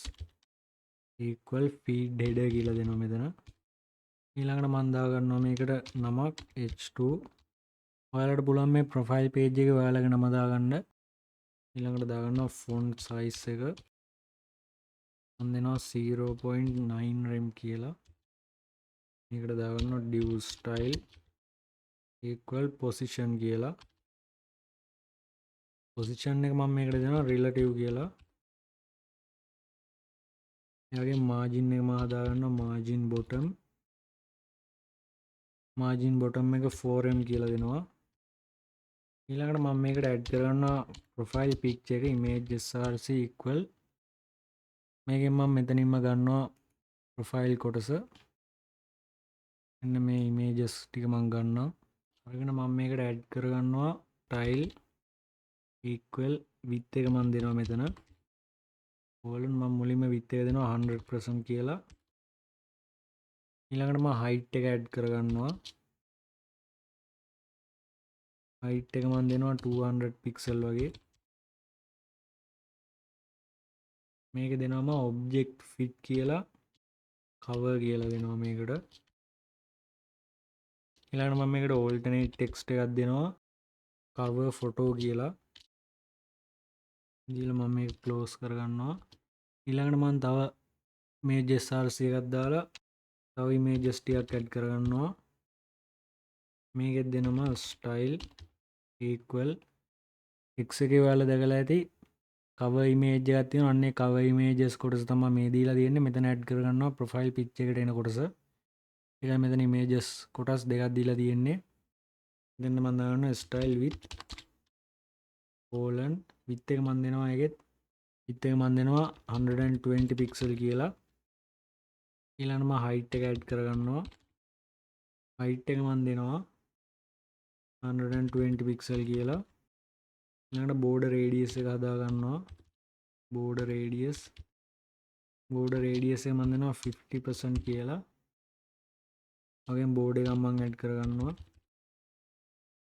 equal feed header කියලා දෙනවා මෙතන ඊළඟට මම දාගන්නවා මේකට නමක් h2 ඔයාලට පුළුවන් මේ ප්‍රොෆයිල් පේජ් එකේ ඔයාලගේ නම දාගන්න ඊළඟට දාගන්නවා font size එක මම දෙනවා 0.9 rem කියලා මේකට දාගන්නවා div style equal position කියලා position එක මම මේකට දෙනවා relative කියලා ඒ වගේම margin එක මම හදාගන්නවා margin bottom එක 4m කියලා දෙනවා ඊළඟට මම මේකට ඇඩ් කරගන්නවා profile picture එක image src equal මේකෙන් මම මෙතනින්ම ගන්නවා profile කොටස මෙන්න මේ images ටික මම ගන්නවා අරගෙන මම මේකට ඇඩ් කරගන්නවා tile equal width එක මම දෙනවා මෙතන ඕලන් මම මුලින්ම width එක දෙනවා 100% කියලා ඊළඟට මම height එක ඇඩ් කරගන්නවා height එක මම දෙනවා 200 pixel වගේ මේක දෙනවා මම object fit කියලා cover කියලා දෙනවා මේකට ඊළඟට මම මේකට alternate text එකක් දෙනවා cover photo කියලා දීලා මම මේක close කරගන්නවා ඊළඟට මම තව images src එකක් දාලා තව images ටිකක් add කරගන්නවා මේකෙත් දෙනවා style equal x එකේ ඔයාලා දැකලා ඇති cover image එකක් තියෙනවා අන්නේ cover images කොටස තමයි මේ දීලා තියෙන්නේ මෙතන add කරගන්නවා profile picture එකට එන කොටස ඒකයි මෙතන images කොටස් දෙකක් දීලා තියෙන්නේ දැන් මම දානවා style with colon width එක මම දෙනවා ඒකෙත් width එක මම දෙනවා 120 pixel කියලා ඊළඟට මම height එක add කරගන්නවා height එක මම දෙනවා 120 pixel කියලා ඊළඟට border radius එක හදා ගන්නවා border radius එක මම දෙනවා 50% කියලා වගේම border එකක් මම add කරගන්නවා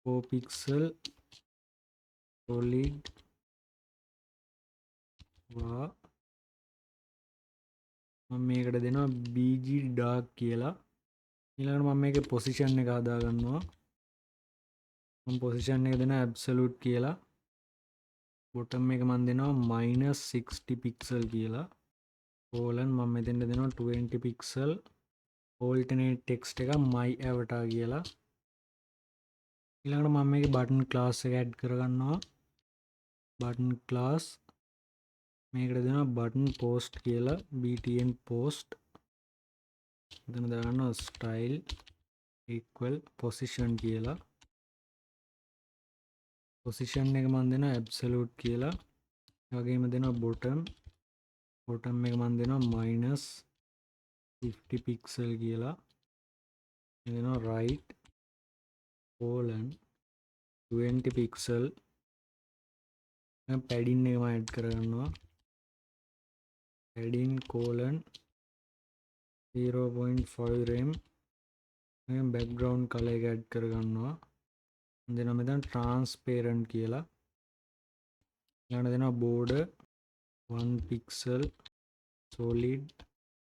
4 pixel solid වා මම මේකට දෙනවා bg dark කියලා ඊළඟට මම මේකේ position එක හදා ගන්නවා මම position එක දෙනවා absolute කියලා bottom එක මම දෙනවා -60 pixel කියලා colon මම මෙතෙන්ට දෙනවා 20 pixel alternate text එක my avatar කියලා ඊළඟට මම මේකේ button class එක add කරගන්නවා button class මේකට දෙනවා button post කියලා btn post එතන දාගන්නවා style equal position කියලා position එක මම දෙනවා absolute කියලා ඒ වගේම දෙනවා bottom එක මම දෙනවා 50 පික්සල් කියලා දෙනවා right colon 20 පික්සල් පැඩින් එකම ඇඩ් කරගන්නවා padding colon 0.5 rem background color එක ඇඩ් කරගන්නවා දෙනවා මෙතන transparent කියලා ඊළඟට දෙනවා border 1 pixel solid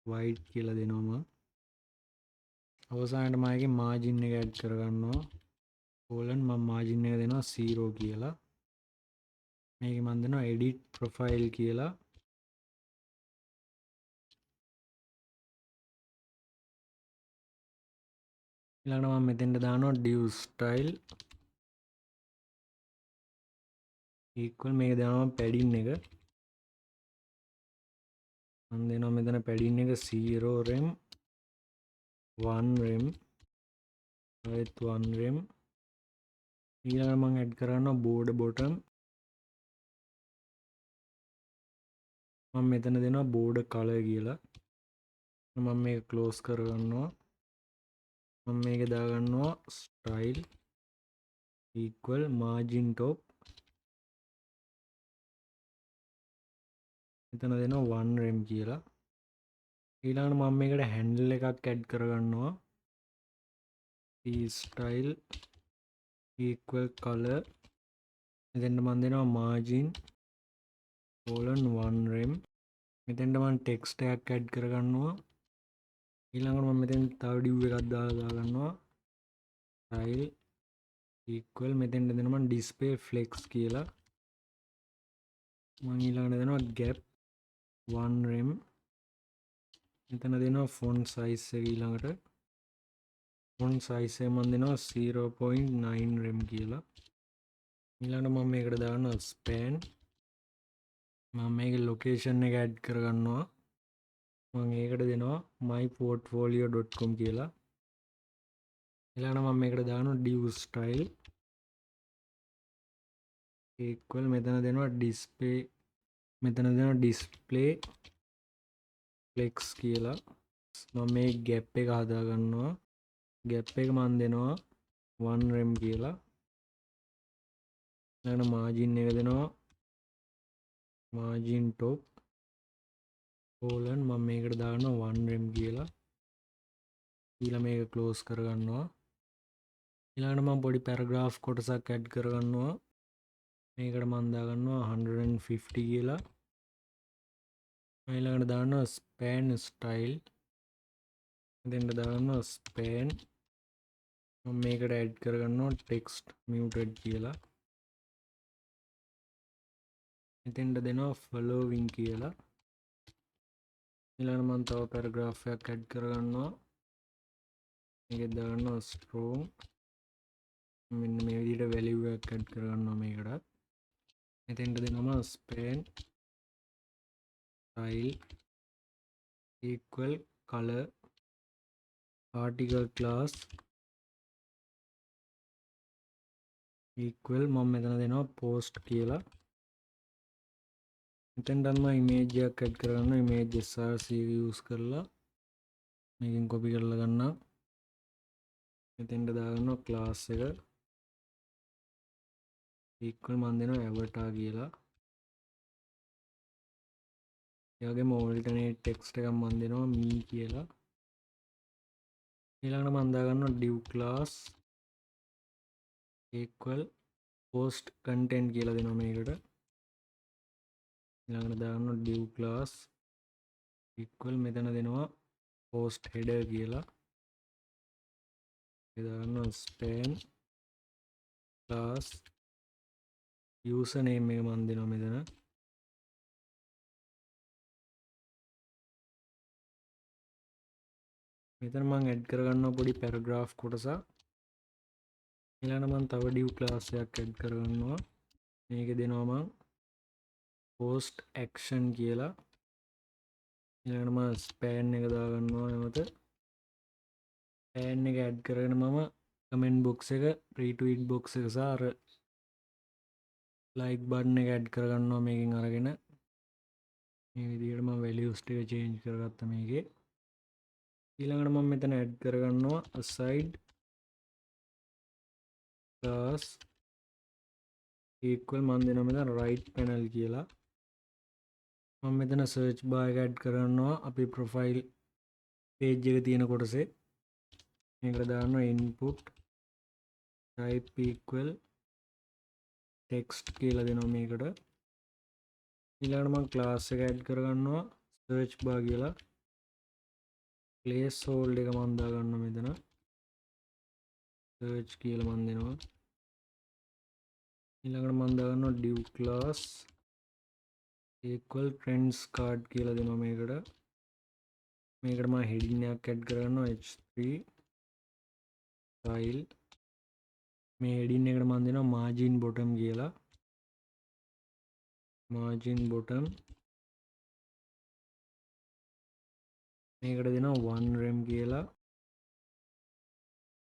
white කියලා දෙනවා අවසානයේ මම එකේ margin එක ඇඩ් කරගන්නවා colon මම margin එක දෙනවා 0 කියලා මේක මම දෙනවා edit profile කියලා ඊළඟට මම මෙතෙන්ට දානවා div style equal මේක දානවා padding එක මම දෙනවා මෙතන padding එක 0 rem 1 rem ආයෙත් 1 rem ඊළඟට මම ඇඩ් කරනවා border bottom මම මෙතන දෙනවා border color කියලා මම මේක close කරගන්නවා මම මේක දාගන්නවා style equal margin top මෙතන දෙනවා 1 rem කියලා ඊළඟට මම මේකට handle එකක් add කරගන්නවා p style equal color මෙතෙන්ට මම දෙනවා margin colon 1 rem මෙතෙන්ට මම text එකක් add කරගන්නවා ඊළඟට මම මෙතෙන් තව div එකක් දාලා දාගන්නවා style equal මෙතෙන්ට දෙනවා මම display flex කියලා මම ඊළඟට දෙනවා gap 1 rem මෙතන දෙනවා font size එක ඊළඟට font size එක මම දෙනවා 0.9 rem කියලා ඊළඟට මම මේකට දානවා span මම මේකේ location එක add කරගන්නවා මම ඒකට දෙනවා myportfolio.com කියලා ඊළඟට මම මේකට දානවා div style equal මෙතන දෙනවා display මෙතන දෙනවා display flex කියලා මම මේ gap එක හදා ගන්නවා gap එක මම දෙනවා 1 rem කියලා ඊළඟට margin එක දෙනවා margin top colon මම මේකට දානවා 1 rem කියලා ඊළඟ මේක close කරගන්නවා ඊළඟට මම පොඩි paragraph කොටසක් add කරගන්නවා මේකට මම දාගන්නවා 150 කියලා ඊළඟට දානවා span style දෙන්න දාගන්නවා span මම මේකට add කරගන්නවා text muted කියලා මෙතෙන්ට දෙනවා following කියලා ඊළඟට මම තව paragraph එකක් add කරගන්නවා මේකෙත් දාගන්නවා strong මෙන්න මේ විදිහට value එකක් add කරගන්නවා මේකටත් මෙතෙන්ට දෙනවා span style equal color article class equal මම මෙතන දෙනවා post කියලා මෙතෙන්ට මම image එකක් add කරගන්නවා image src use කරලා මේකෙන් copy කරලා ගන්නවා මෙතෙන්ට දාගන්නවා class එක equal මම දෙනවා avatar කියලා ඒ වගේම alternate text එකක් මම දෙනවා me කියලා ඊළඟට මම දාගන්නවා div class equal post content කියලා දෙනවා මේකට ඊළඟට දාගන්නවා div class equal මෙතන දෙනවා post header කියලා ඒ දාගන්නවා span class username එක මම දෙනවා මෙතන මෙතන මම add කරගන්නවා පොඩි paragraph කොටසක් ඊළඟට මම තව div class එකක් add කරගන්නවා මේකේ දෙනවා මම post action කියලා ඊළඟට මම span එක දාගන්නවා එමෙත span එක add කරගෙන මම comment box එක retweet box එක සහ අර like button එක add කරගන්නවා මේකෙන් අරගෙන මේ විදිහට මම values ටික change කරගත්තා මේකේ ඊළඟට මම මෙතන ඇඩ් කරගන්නවා aside class equal මම දෙනවා මෙතන right panel කියලා. මම මෙතන search bar එක ඇඩ් කරගන්නවා අපි profile page එක තියෙන කොටසේ. මේකට දානවා input type equal text කියලා දෙනවා මේකට. ඊළඟට මම class එක ඇඩ් කරගන්නවා search bar කියලා. placeholder එක මම දාගන්නවා මෙතන search කියලා මම දෙනවා. ඊළඟට මම දාගන්නවා div class equal trends card කියලා දෙනවා මේකට. මේකට මම heading එකක් ඇඩ් කරගන්නවා h3 style. මේ heading එකට මම දෙනවා margin bottom කියලා. margin bottom මේකට දෙනවා 1 rem කියලා.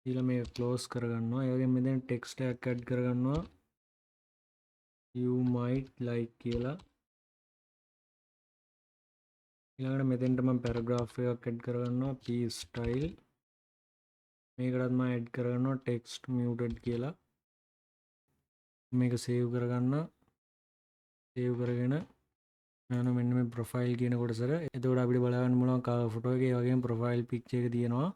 ඊළඟ මේක close කරගන්නවා. ඒ වගේම මෙතන text එකක් ඇඩ් කරගන්නවා you might like කියලා. ඊළඟට මෙතෙන්ට මම paragraph එකක් ඇඩ් කරගන්නවා p style. මේකටත් මම ඇඩ් කරගන්නවා text muted කියලා. මේක save කරගන්න. save කරගෙන යනවා මෙන්න මේ profile කියන කොටසට. එතකොට අපිට බලා ගන්න පුළුවන් cover photo එකේ ඒ වගේම profile picture එක තියෙනවා.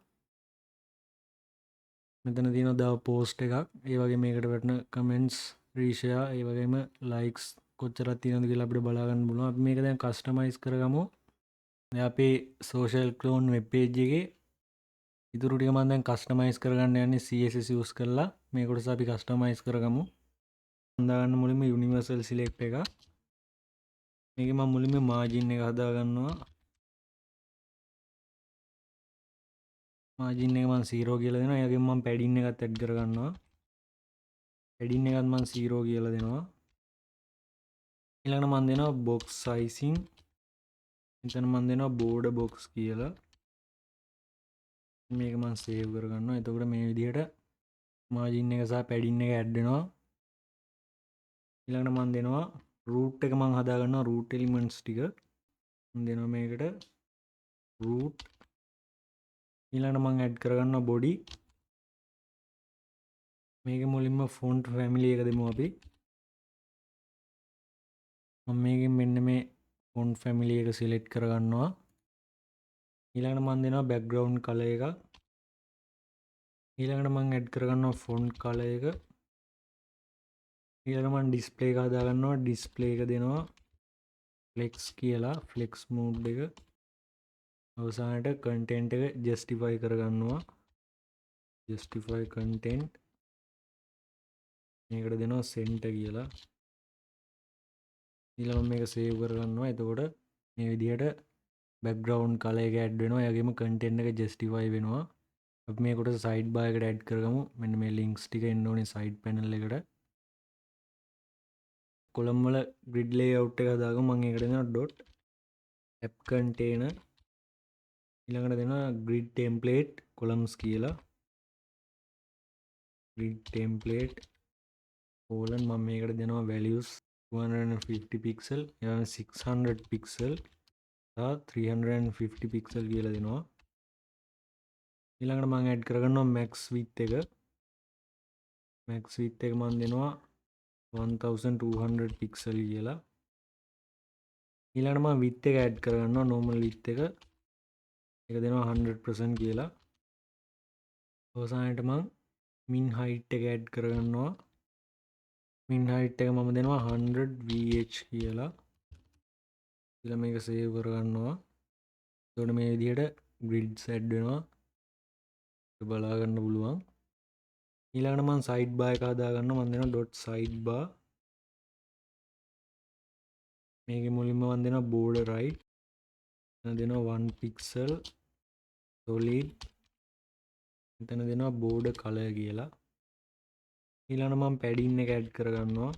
මෙතන තියෙනවා තව post එකක්. ඒ වගේ මේකට වැටෙන comments, reshare, ඒ වගේම likes කොච්චරක් තියෙනවද කියලා අපිට බලා ගන්න පුළුවන්. අපි මේක දැන් customize කරගමු. දැන් අපේ social clone web page එකේ ඉතුරු ටික මම දැන් customize කරගන්න යන්නේ CSS use කරලා. මේ කොටස අපි customize කරගමු. මම දාගන්න මුලින්ම universal select එක. මේකේ මම මුලින්ම margin එක හදා ගන්නවා. margin එක මම 0 කියලා දෙනවා. ඒ වගේම මම padding එකත් add කරගන්නවා. padding එකත් මම 0 කියලා දෙනවා. ඊළඟට මම දෙනවා box sizing. මෙතන මම දෙනවා border box කියලා. මේක මම save කරගන්නවා. එතකොට මේ විදිහට margin එක සහ padding එක add වෙනවා. ඊළඟට මම දෙනවා root එක මම හදා ගන්නවා root elements ටික. මම දෙනවා මේකට root. ඊළඟට මම add කරගන්නවා body. මේක මුලින්ම font family එක දෙමු අපි. මම මේකෙන් මෙන්න මේ font family එක select කරගන්නවා. ඊළඟට මම දෙනවා background color එක. ඊළඟට මම add කරගන්නවා font color එක. ඊළඟට මම display එක හදා ගන්නවා. display එක දෙනවා flex කියලා. flex mode එක. අවසානට content එක justify කරගන්නවා. justify content. මේකට දෙනවා center කියලා. ඊළඟ මේක save කරගන්නවා. එතකොට මේ විදිහට background color එක add වෙනවා. ඒ වගේම content එක justify වෙනවා. අපි මේ කොටස side bar එකට add කරගමු. මෙන්න මේ links ටික එන්න ඕනේ side panel එකට. column වල grid layout එක හදාගමු. මම ඒකට දෙනවා dot app container. ඊළඟට දෙනවා grid template columns කියලා. grid template colon මම මේකට දෙනවා values 250 pixel, 600 pixel, 350 pixel කියලා දෙනවා. ඊළඟට මම add කරගන්නවා max width එක. max width එක මම දෙනවා 1200 pixel කියලා. ඊළඟට මම width එක add කරගන්නවා normal width එක. ඒක දෙනවා 100% කියලා. අවසානයේට මම min height එක add කරගන්නවා. min height එක මම දෙනවා 100 vh කියලා. ඊළඟ මේක save කරගන්නවා. එතකොට මේ විදිහට grids add වෙනවා. ඒක බලා ගන්න පුළුවන්. ඊළඟට මම side bar එක හදා ගන්නවා. මම දෙනවා dot sidebar. මේකේ මුලින්ම මම දෙනවා border right. එතන දෙනවා 1 pixel solid. එතන දෙනවා border color කියලා. ඊළඟට මම padding එක add කරගන්නවා.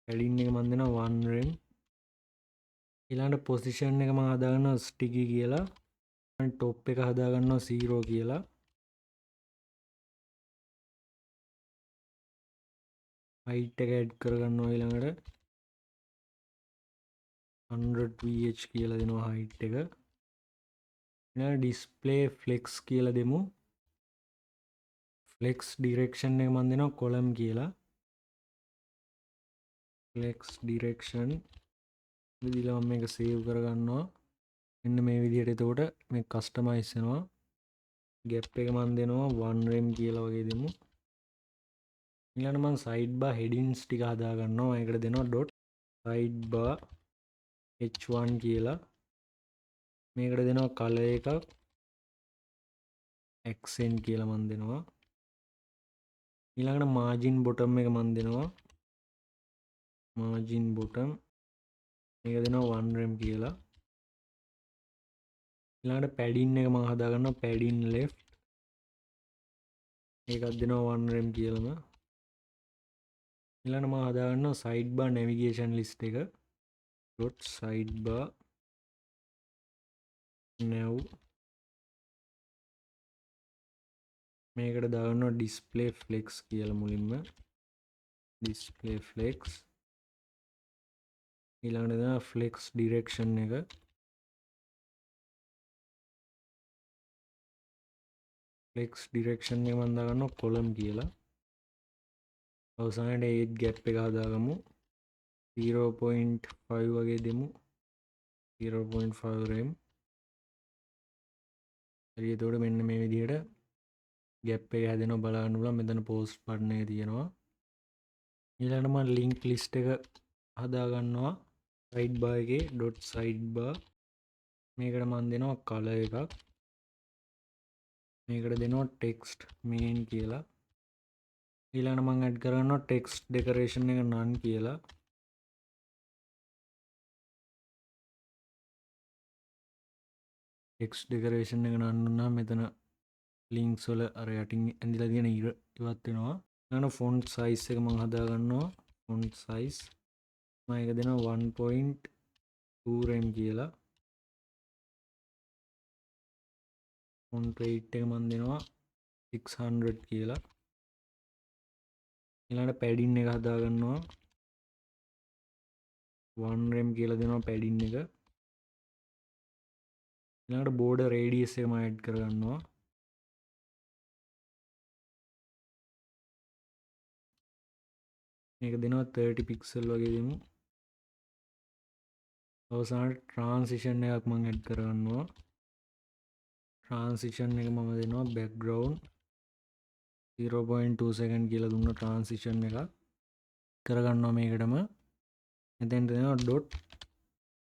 padding එක මම දෙනවා 1 rem. ඊළඟට position එක මම හදා ගන්නවා sticky කියලා. top එක හදා ගන්නවා 0 කියලා. height එක add කරගන්නවා ඊළඟට 100 vh කියලා දෙනවා height එක. ඩිස්ප්ලේ ෆ්ලෙක්ස් කියලා දෙමු. ෆ්ලෙක්ස් ඩිරෙක්ෂන් එක මන් දෙනවා කොලම් කියලා. ෆ්ලෙක්ස් ඩිරෙක්ෂන් දීලා මම මේක සේව් කරගන්නවා. මෙන්න මේ විදිහට. එතකොට මේ කස්ටමයිස් වෙනවා. ගැප් එක මන් දෙනවා 1 rem කියලා වගේ දෙමු. ඊළඟට මම සයිඩ් බාර් හෙඩින්ස් ටික හදා ගන්නවා. ඒකට දෙනවා dot side bar h1 කියලා. මේකට දෙනවා color එකක් accent කියලා මන් දෙනවා. ඊළඟට margin bottom එක මන් දෙනවා margin bottom. මේක දෙනවා 1 rem කියලා. ඊළඟට padding එක මම හදා ගන්නවා padding left. ඒකත් දෙනවා 1 rem කියලාම. ඊළඟට මම හදා ගන්නවා sidebar navigation list එක. dot sidebar nav. මේකට දාගන්නවා display flex කියලා මුලින්ම. display flex. ඊළඟට දානවා flex direction එක. flex direction එක මම දාගන්නවා column කියලා. අවසානයේ 8 gap එක හදාගමු. 0.5 වගේ දෙමු. 0.5 rem. හරි. එතකොට මෙන්න මේ විදිහට gap එක හැදෙනවා බලන්න පුළුවන්. මෙතන post button එක තියෙනවා. ඊළඟට මම link list එක හදා ගන්නවා sidebar එකේ dot sidebar. මේකට මම දෙනවා color එකක්. මේකට දෙනවා text main කියලා. ඊළඟට මම add කරගන්නවා text decoration එක none කියලා. text decoration එක none වුණාම මෙතන links වල අර යටින් ඇඳිලා තියෙන ඉවත් වෙනවා. ඊළඟට font size එක මම හදා ගන්නවා. font size මම ඒක දෙනවා 1.2 rem කියලා. font weight එක මම දෙනවා 600 කියලා. ඊළඟට padding එක හදා ගන්නවා 1 rem කියලා දෙනවා padding එක. ඊළඟට border radius එක මම add කරගන්නවා. මේක දෙනවා 30 pixel වගේ දෙමු. අවසානට transition එකක් මම add කරගන්නවා. transition එක මම දෙනවා background 0.2 second කියලා දුන්න transition එක කරගන්නවා මේකටම. එතෙන්ට දෙනවා dot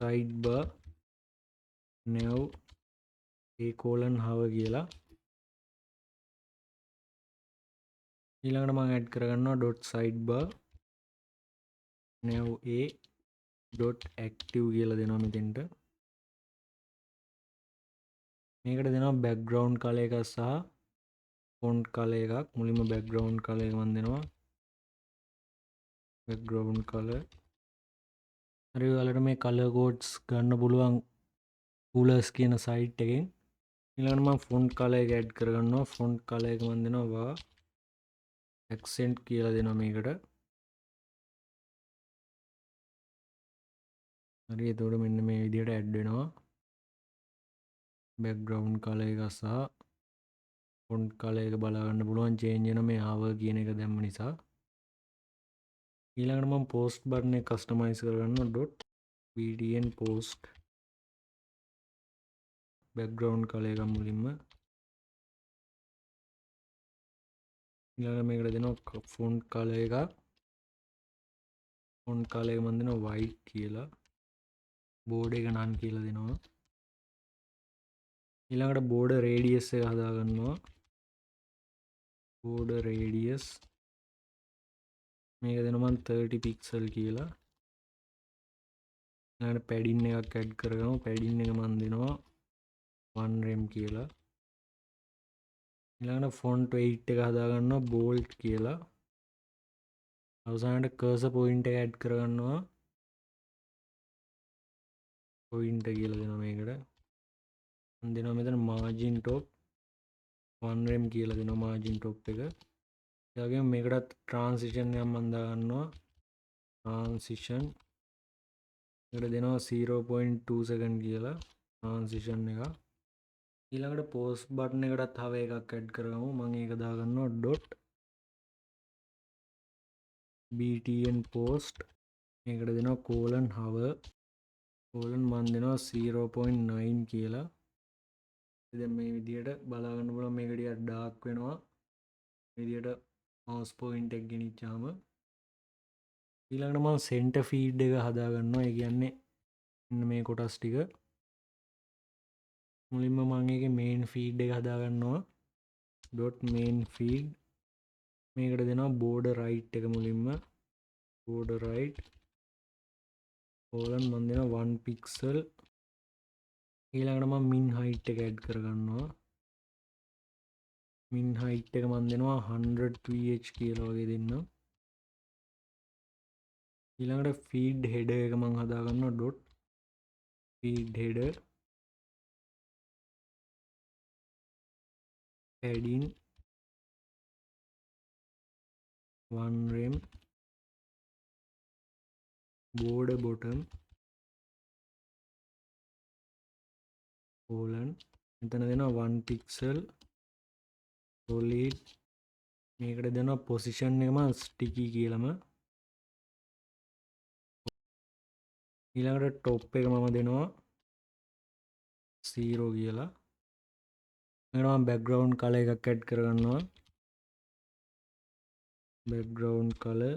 sidebar nav a:hover කියලා. ඊළඟට මම add කරගන්නවා dot sidebar nav a dot active කියලා දෙනවා මෙතෙන්ට. මේකට දෙනවා background color එකක් සහ font color එකක්. මුලින්ම background color එක මම දෙනවා background color. හරි. ඔයාලට මේ color codes ගන්න පුළුවන් coolers කියන site එකෙන්. ඊළඟට මම font color එක add කරගන්නවා. font color එක මම දෙනවා accent කියලා දෙනවා මේකට. හරි. එතකොට මෙන්න මේ විදිහට add වෙනවා background color එක සහ font color එක බලා ගන්න පුළුවන් change වෙන මේ hover කියන එක දැම්ම නිසා. ඊළඟට මම post button එක customize කරගන්නවා dot btn post background color එක මුලින්ම. ඊළඟට මේකට දෙනවා font color එක. font color එක මම දෙනවා white කියලා. border එක none කියලා දෙනවා. ඊළඟට border radius එක හදා ගන්නවා. border radius මේක දෙනවා මම 30 pixel කියලා. ඊළඟට padding එකක් add කරගමු. padding එක මම දෙනවා 1 rem කියලා. ඊළඟට font weight එක හදා ගන්නවා bold කියලා. අවසානට cursor point එක add කරගන්නවා pointer කියලා දෙනවා මේකට. මම දෙනවා මෙතන margin top 1 rem කියලා දෙනවා margin top එක. ඒ වගේම මේකටත් transition එකක් මම දාගන්නවා transition. ඒකට දෙනවා 0.2 second කියලා transition එක. ඊළඟට පෝස්ට් බටන් එකටත් තව එකක් ඇඩ් කරගමු. මම ඒක දාගන්නවා dot btn post. මේකට දෙනවා colon hour colon මන් දෙනවා 0.9 කියලා. දැන් මේ විදිහට බලා ගන්න පුළුවන්. මේක ටිකක් ඩාර්ක් වෙනවා. මේ විදිහට mouse point එක ගෙනිච්චාම ඊළඟට මම center feed එක හදා ගන්නවා. ඒ කියන්නේ මේ කොටස් ටික මුලින්ම මම ඒකේ main feed එක හදා ගන්නවා. dot main feed මේකට දෙනවා border right එක මුලින්ම border right colon මම දෙනවා 1 pixel. ඊළඟට මම min height එක add කරගන්නවා. min height එක මම දෙනවා 100 ph කියලා වගේ දෙන්නම්. ඊළඟට feed header එක මම හදා ගන්නවා dot feed header padding 1 rem border bottom colon මෙතන දෙනවා 1 pixel solid මේකට දෙනවා position එක මම sticky කියලාම ඊළඟට top එක මම දෙනවා 0 කියලා මේකට මම background color එකක් add කරගන්නවා background color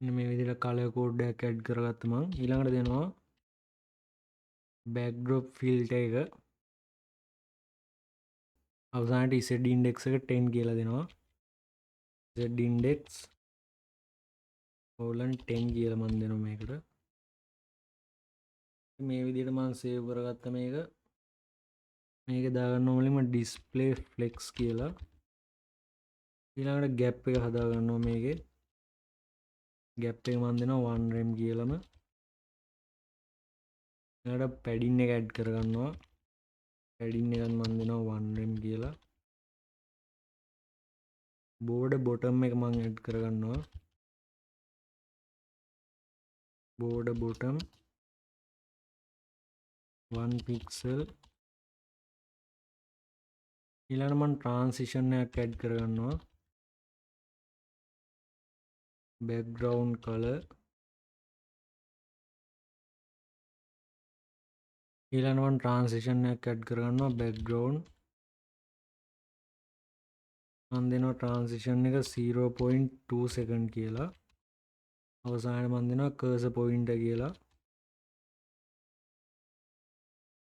මේ විදිහට color code එකක් add කරගත්තා මම ඊළඟට දෙනවා backdrop filter එක අවසානයේ z index එක 10 කියලා දෙනවා z index colon 10 කියලා මම දෙනවා මේකට මේ විදිහට මම save කරගත්ත මේක දාගන්න මුලින්ම display flex කියලා ඊළඟට gap එක හදා ගන්නවා මේකේ gap එක මම දෙනවා 1 rem කියලාම ඊළඟට padding එක add කරගන්නවා padding එකත් මම දෙනවා 1 rem කියලා border bottom එක මම add කරගන්නවා border bottom 1 pixel ඊළඟට මම transition එකක් add කරගන්නවා background color ඊළඟට මම transition එකක් add කරගන්නවා background මම දෙනවා transition එක 0.2 second කියලා අවසානයේ මම දෙනවා cursor pointer කියලා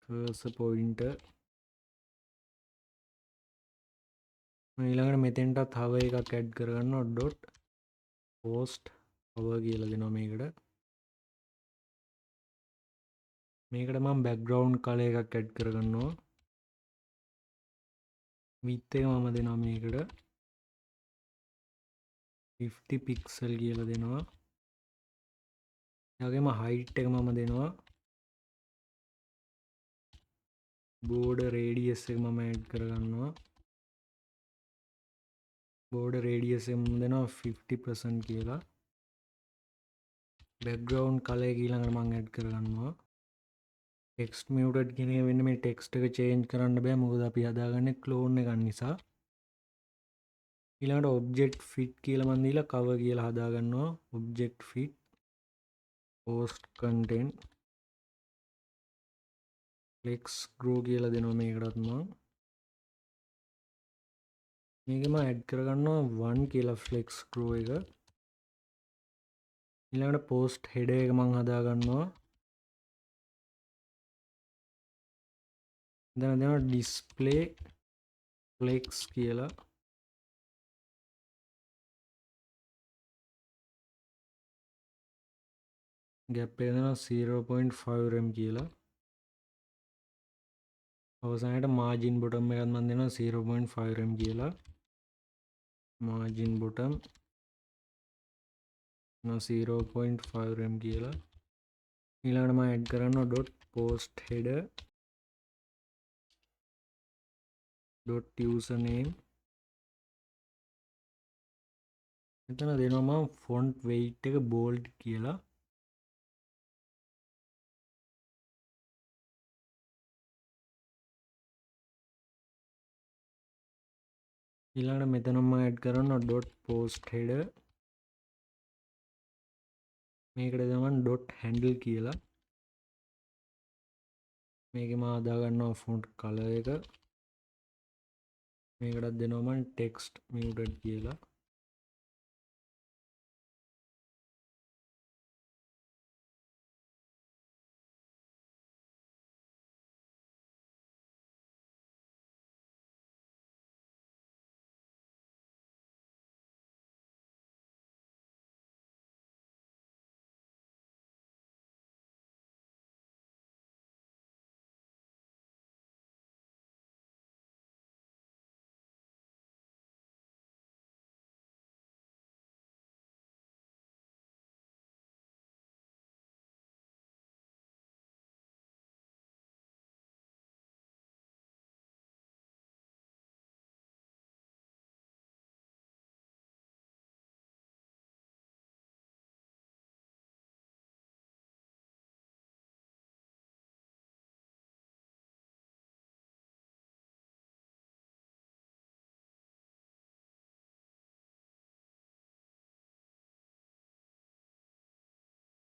cursor pointer ඊළඟට මෙතෙන්ටත් hover එකක් add කරගන්නවා dot post hover කියලා දෙනවා මේකට මම background color එකක් add කරගන්නවා width එක මම දෙනවා මේකට 50 pixel කියලා දෙනවා ඒ වගේම height එක මම දෙනවා border radius එක මම add කරගන්නවා border radius එක මම දෙනවා 50% කියලා background color එක ඊළඟට මම add කරගන්නවා text muted කියන එක වෙන්නේ මේ text එක change කරන්න බෑ මොකද අපි හදාගන්නේ clone එකක් නිසා ඊළඟට object fit කියලා මම දීලා cover කියලා හදාගන්නවා object fit post content flex grow කියලා දෙනවා මේකටත් මම මේකෙම add කරගන්නවා 1 කියලා flex grow එක ඊළඟට post header එක මම හදාගන්නවා දැන් දෙනවා display flex කියලා gap එක දෙනවා 0.5 rem කියලා අවසානයේ margin bottom එකත් මම දෙනවා 0.5 rem කියලා margin bottom 0.5 rem කියලා ඊළඟට මම add කරනවා dot post header dot username මෙතන දෙනවා මම font weight එක bold කියලා ඊළඟට මෙතන මම ඇඩ් කරනවා dot post header. මේකට දාන්න dot handle කියලා. මේකේ මම හදා ගන්නවා font color එක. මේකටත් දෙනවා මම text muted කියලා.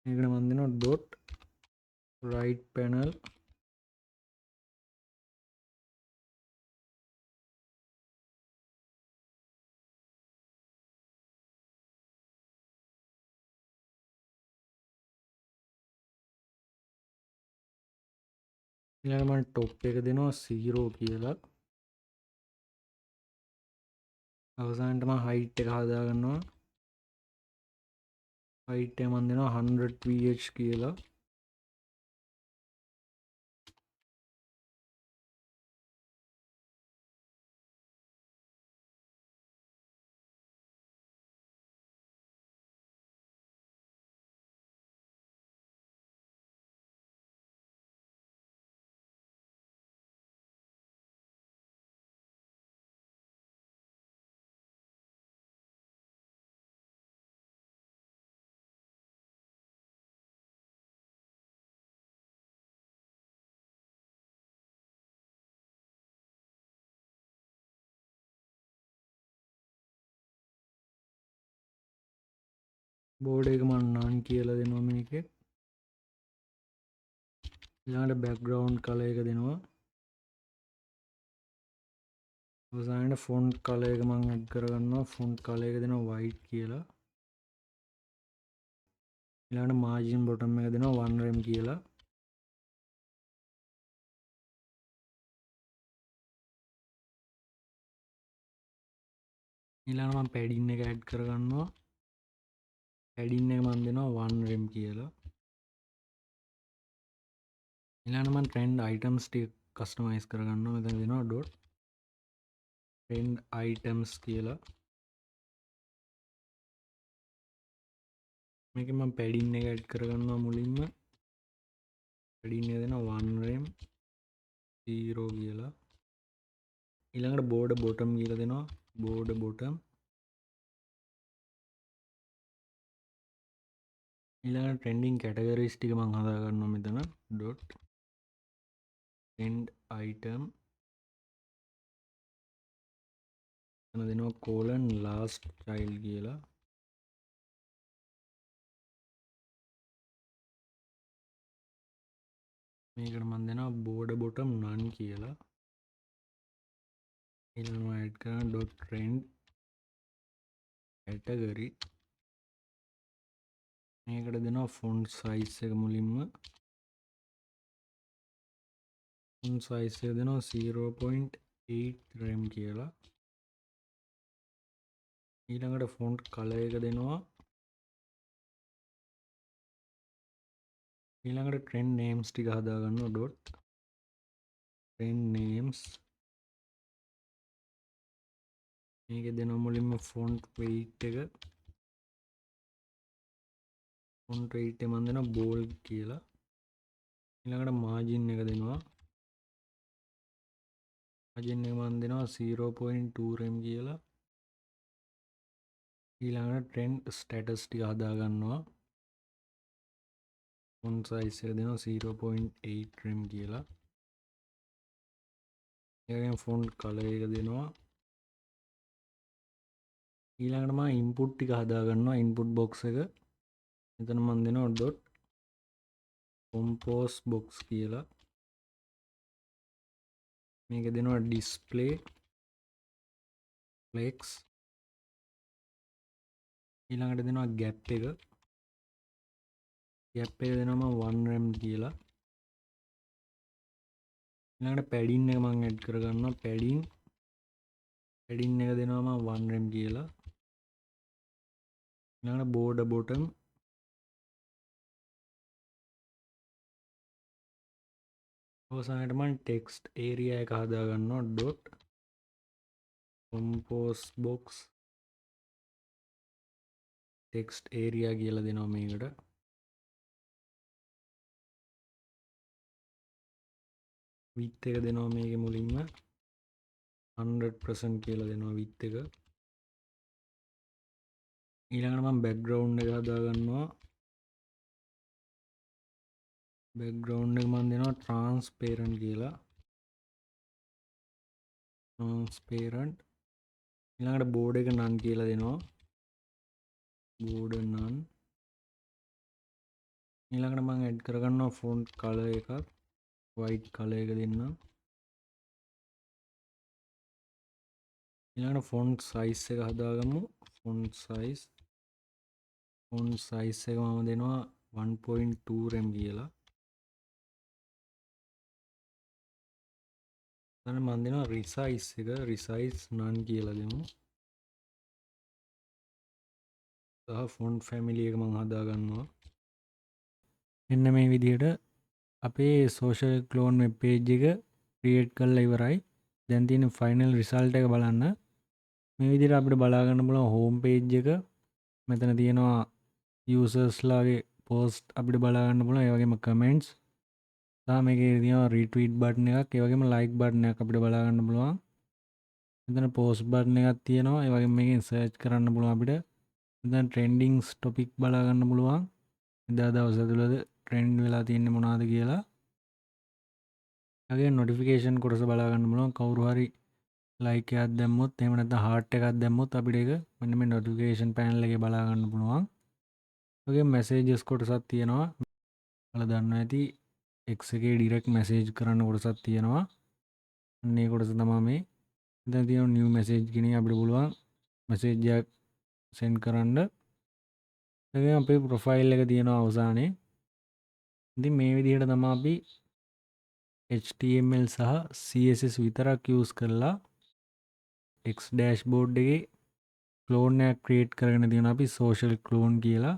මේකට මම දෙනවා dot right panel. ඊළඟට මම top එක දෙනවා 0 කියලා. අවසානට මම height එක හදා ගන්නවා. height එක මම දෙනවා 100 ph කියලා. බෝඩ් එක මම none කියලා දෙනවා මේකේ. ඊළඟට background color එක දෙනවා. අවසානයේ font color එක මම add කරගන්නවා. font color එක දෙනවා white කියලා. ඊළඟට margin bottom එක දෙනවා 1 rem කියලා. ඊළඟට මම padding එක add කරගන්නවා. padding එක මම දෙනවා 1 rem කියලා. ඊළඟට මම trend items ටික customize කරගන්නවා. මෙතන දෙනවා dot trend items කියලා. මේකෙන් මම padding එක add කරගන්නවා මුලින්ම. padding එක දෙනවා 1 rem 0 කියලා. ඊළඟට border bottom කියලා දෙනවා border bottom. ඊළඟට trending categories ටික මම හදා ගන්නවා මෙතන dot trend item එතන දෙනවා colon last child කියලා. මේකට මම දෙනවා border bottom none කියලා. ඊළඟට මම add කරනවා dot trend category. මේකට දෙනවා font size එක මුලින්ම. font size එක දෙනවා 0.8 rem කියලා. ඊළඟට font color එක දෙනවා. ඊළඟට trend names ටික හදා ගන්නවා dot trend names. මේකේ දෙනවා මුලින්ම font weight එක. font weight එක මම දෙනවා bold කියලා. ඊළඟට margin එක දෙනවා. margin එක මම දෙනවා 0.2 rem කියලා. ඊළඟට trend status ටික හදා ගන්නවා. font size එක දෙනවා 0.8 rem කියලා. ඊළඟට font color එක දෙනවා ඊළඟට මම ඉන්පුට් ටික හදා ගන්නවා. ඉන්පුට් බොක්ස් එක මෙතන මම දෙනවා dot compose box කියලා. මේක දෙනවා display flex. ඊළඟට දෙනවා gap එක. gap එක දෙනවා මම 1 rem කියලා. ඊළඟට padding එක මම add කර ගන්නවා. padding එක දෙනවා මම 1 rem කියලා. ඊළඟට border bottom අවසානයට මම text area එක හදා ගන්නවා. dot compose box text area කියලා දෙනවා මේකට. width එක දෙනවා මේකේ මුලින්ම 100% කියලා දෙනවා width එක. ඊළඟට මම background එක හදා ගන්නවා. background එක මම දෙනවා transparent කියලා. transparent. ඊළඟට border එක none කියලා දෙනවා. border none. ඊළඟට මම add කරගන්නවා font color එකක්. white color එක දෙන්නම්. ඊළඟට font size එක හදාගමු. font size එක මම දෙනවා 1.2 rem කියලා. ඊළඟ මම දෙනවා resize none කියලා දෙමු. සහ font family එක මම හදා ගන්නවා. මෙන්න මේ විදිහට අපේ social clone web page එක create කරලා ඉවරයි. දැන් තියෙන final result එක බලන්න. මේ විදිහට අපිට බලා ගන්න පුළුවන් home page එක. මෙතන තියෙනවා users ලාගේ post අපිට බලා ගන්න පුළුවන්. ඒ වගේම comments සහ මේකේ තියෙනවා retweet button එකක්. ඒ වගේම like button එකක් අපිට බලා ගන්න පුළුවන්. මෙතන post button එකක් තියෙනවා. ඒ වගේම මේකෙන් search කරන්න පුළුවන් අපිට. මෙතන trendings topic බලා ගන්න පුළුවන්. එදා දවස් ඇතුළත trend වෙලා තියෙන්නේ මොනවද කියලා. ඒ notification කොටස බලා ගන්න පුළුවන්. කවුරු හරි like එකක් දැම්මොත් එහෙම නැත්නම් heart එකක් දැම්මොත් අපිට ඒක මෙන්න මේ notification panel එකේ බලා ගන්න පුළුවන්. ඔගේ messages කොටසක් තියෙනවා. ඔයාලා දන්නවා ඇති X එකේ direct message කරන්න කොටසක් තියෙනවා. අන්න ඒ කොටස තමයි මේ. දැන් තියෙන new message කෙනෙක් අපිට පුළුවන් message එකක් send කරන්න. ඒකෙන් අපේ profile එක තියෙනවා අවසානයේ. ඉතින් මේ විදිහට තමයි අපි HTML සහ CSS විතරක් use කරලා X dashboard එකේ clone එකක් create කරගෙන තියෙනවා අපි social clone කියලා.